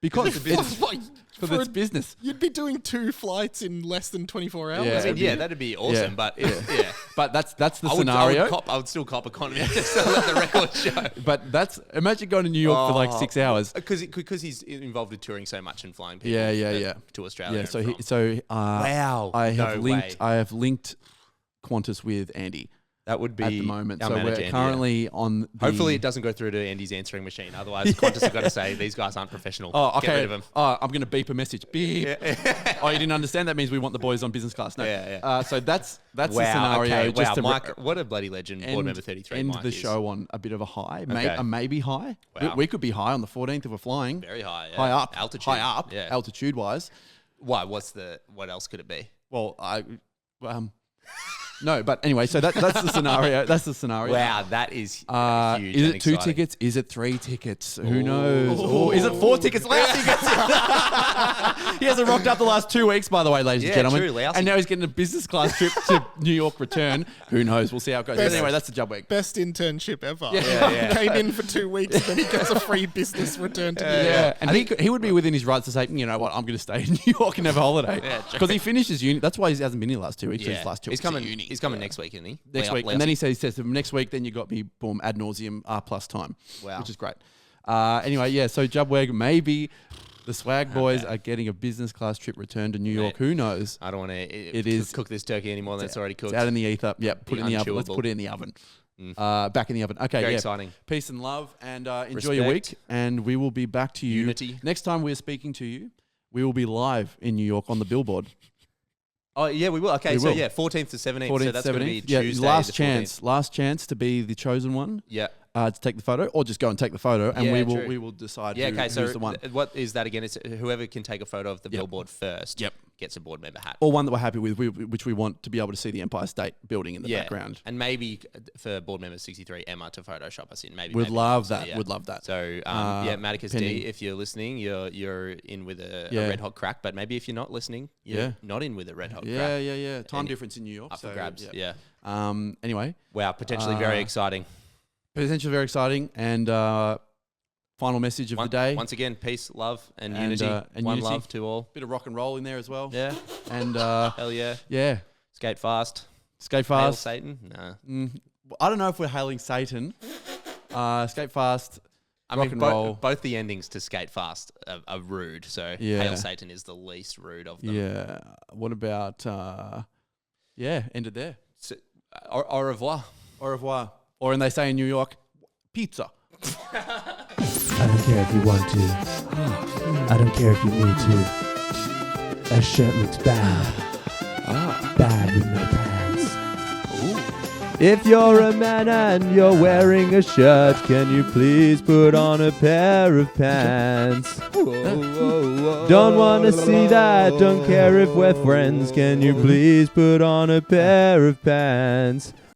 S1: Because
S4: It's like,
S1: because
S4: for
S1: it's business.
S4: You'd be doing 2 flights in less than 24 hours.
S1: Yeah.
S2: I mean,
S1: it'd
S2: yeah,
S1: be-
S2: that'd be awesome,
S1: yeah.
S2: but yeah.
S1: But that's the
S2: I
S1: scenario.
S2: would still cop economy just to let the record show.
S1: But that's, imagine going to New York for like 6 hours.
S2: Because he's involved with touring so much and flying people
S1: Yeah.
S2: to Australia.
S1: Yeah.
S2: and
S1: So
S2: from. Wow.
S1: I have
S2: No
S1: linked
S2: way.
S1: I have linked Qantas with Andy
S2: That would be
S1: at the moment.
S2: our
S1: So
S2: manager,
S1: we're
S2: Andy,
S1: currently on the,
S2: Hopefully it doesn't go through to Andy's answering machine. Otherwise, Qantas have got to say these guys aren't professional.
S1: Oh,
S2: Get
S1: okay.
S2: rid of them.
S1: Oh, I'm going to beep a message. Beep. Oh, you didn't understand? That means we want the boys on business class. No.
S2: Yeah.
S1: So that's the
S2: Wow.
S1: scenario.
S2: Okay.
S1: Just
S2: Wow.
S1: to
S2: Mike, what a bloody legend. Board member 33.
S1: end
S2: Mike
S1: the
S2: is.
S1: show on a bit of a high.
S2: Okay.
S1: Maybe high.
S2: Wow.
S1: We could be high on the 14th if we're flying.
S2: Very high. Yeah.
S1: High up.
S2: Altitude.
S1: High up.
S2: Yeah.
S1: Altitude wise.
S2: Why? What else could it be?
S1: Well, no, but anyway, so that's the scenario. That's the scenario.
S2: Wow, that is huge.
S1: Is
S2: and
S1: it 2
S2: exciting.
S1: tickets? Is it 3 tickets? Who knows? Or is it 4 tickets? Lousy gets He hasn't rocked up the last 2 weeks, by the way, ladies and
S2: Yeah,
S1: gentlemen.
S2: true, lousy.
S1: And now he's getting a business class trip to New York return. Who knows? We'll see how it goes. But
S4: Best-
S1: anyway, that's the job week.
S4: Best internship ever.
S2: Yeah.
S4: Came in for 2 weeks and then he gets a free business return to New York.
S1: Yeah, and he would be within his rights to say, you know what, I'm going to stay in New York and have a holiday.
S2: Yeah,
S1: Because he finishes uni. That's why he hasn't been here the last 2 weeks. So his last 2
S2: he's
S1: weeks at
S2: coming.
S1: uni.
S2: He's coming next week, isn't he?
S1: Next week. And then he says to him, next week, then you got me, boom, ad nauseum, R plus time.
S2: Wow.
S1: Which is great. Anyway, yeah, so Jubweg, maybe the Swag Boys are getting a business class trip return to New York. Who knows?
S2: I don't want
S1: It
S2: to
S1: is-
S2: cook this turkey anymore than it's already cooked.
S1: It's out in the ether. Yep, put it in the oven. Let's
S2: unchewable.
S1: put it in the oven. Back in the oven. Okay,
S2: Very
S1: yeah.
S2: exciting.
S1: Peace and love, and enjoy your
S2: Respect.
S1: week. And we will be back to you.
S2: Unity.
S1: Next time we're speaking to you, we will be live in New York on the billboard.
S2: Oh yeah, we will. Okay,
S1: We
S2: so
S1: will.
S2: yeah, 14th to 17th.
S1: 14th,
S2: So that's going to be
S1: 17th. Yeah,
S2: Tuesday.
S1: last
S2: the 14th.
S1: last chance to be the chosen one.
S2: Yeah.
S1: To take the photo, or just go and take the photo, and
S2: Yeah,
S1: we will
S2: true.
S1: decide
S2: Yeah. Okay. So
S1: who's the one,
S2: what is that again? It's whoever can take a photo of the billboard first.
S1: Yep.
S2: Gets a board member hat.
S1: or one that we're happy with, which we want to be able to see the Empire State Building in the background.
S2: And maybe for board member 63, Emma to Photoshop us in. Maybe
S1: We'd
S2: maybe
S1: love
S2: not.
S1: that.
S2: Yeah.
S1: Would love that.
S2: So yeah, Maticus
S1: pending.
S2: D, if you're listening, you're in with a
S1: Yeah.
S2: red hot crack. But maybe if you're not listening, you're
S1: Yeah.
S2: not in with a red hot
S1: Yeah,
S2: crack.
S1: yeah. Time
S2: Any-
S1: difference in New York.
S2: Up for
S1: so,
S2: grabs.
S1: yeah.
S2: Yeah.
S1: Anyway,
S2: Wow. Potentially very exciting.
S1: potentially very exciting. And final message of the day.
S2: Once again, peace, love, and
S1: And,
S2: unity.
S1: and
S2: One
S1: unity.
S2: love to all.
S1: Bit of rock and roll in there as well.
S2: Yeah.
S1: And
S2: Hell yeah.
S1: yeah,
S2: Skate fast.
S1: skate
S2: Hail
S1: fast.
S2: Satan. Nah.
S1: I don't know if we're hailing Satan, Skate fast.
S2: I
S1: Rock
S2: mean,
S1: and roll.
S2: both the endings to Skate Fast are rude. So
S1: Yeah.
S2: Hail Satan is the least rude of them.
S1: Yeah. What about? Ended there.
S2: Au revoir.
S1: Au revoir. Or, and they say in New York, pizza.
S6: I don't care if you want to. I don't care if you need to. That shirt looks bad. Bad with no pants. If you're a man and you're wearing a shirt, can you please put on a pair of pants? Don't wanna see that, don't care if we're friends, can you please put on a pair of pants?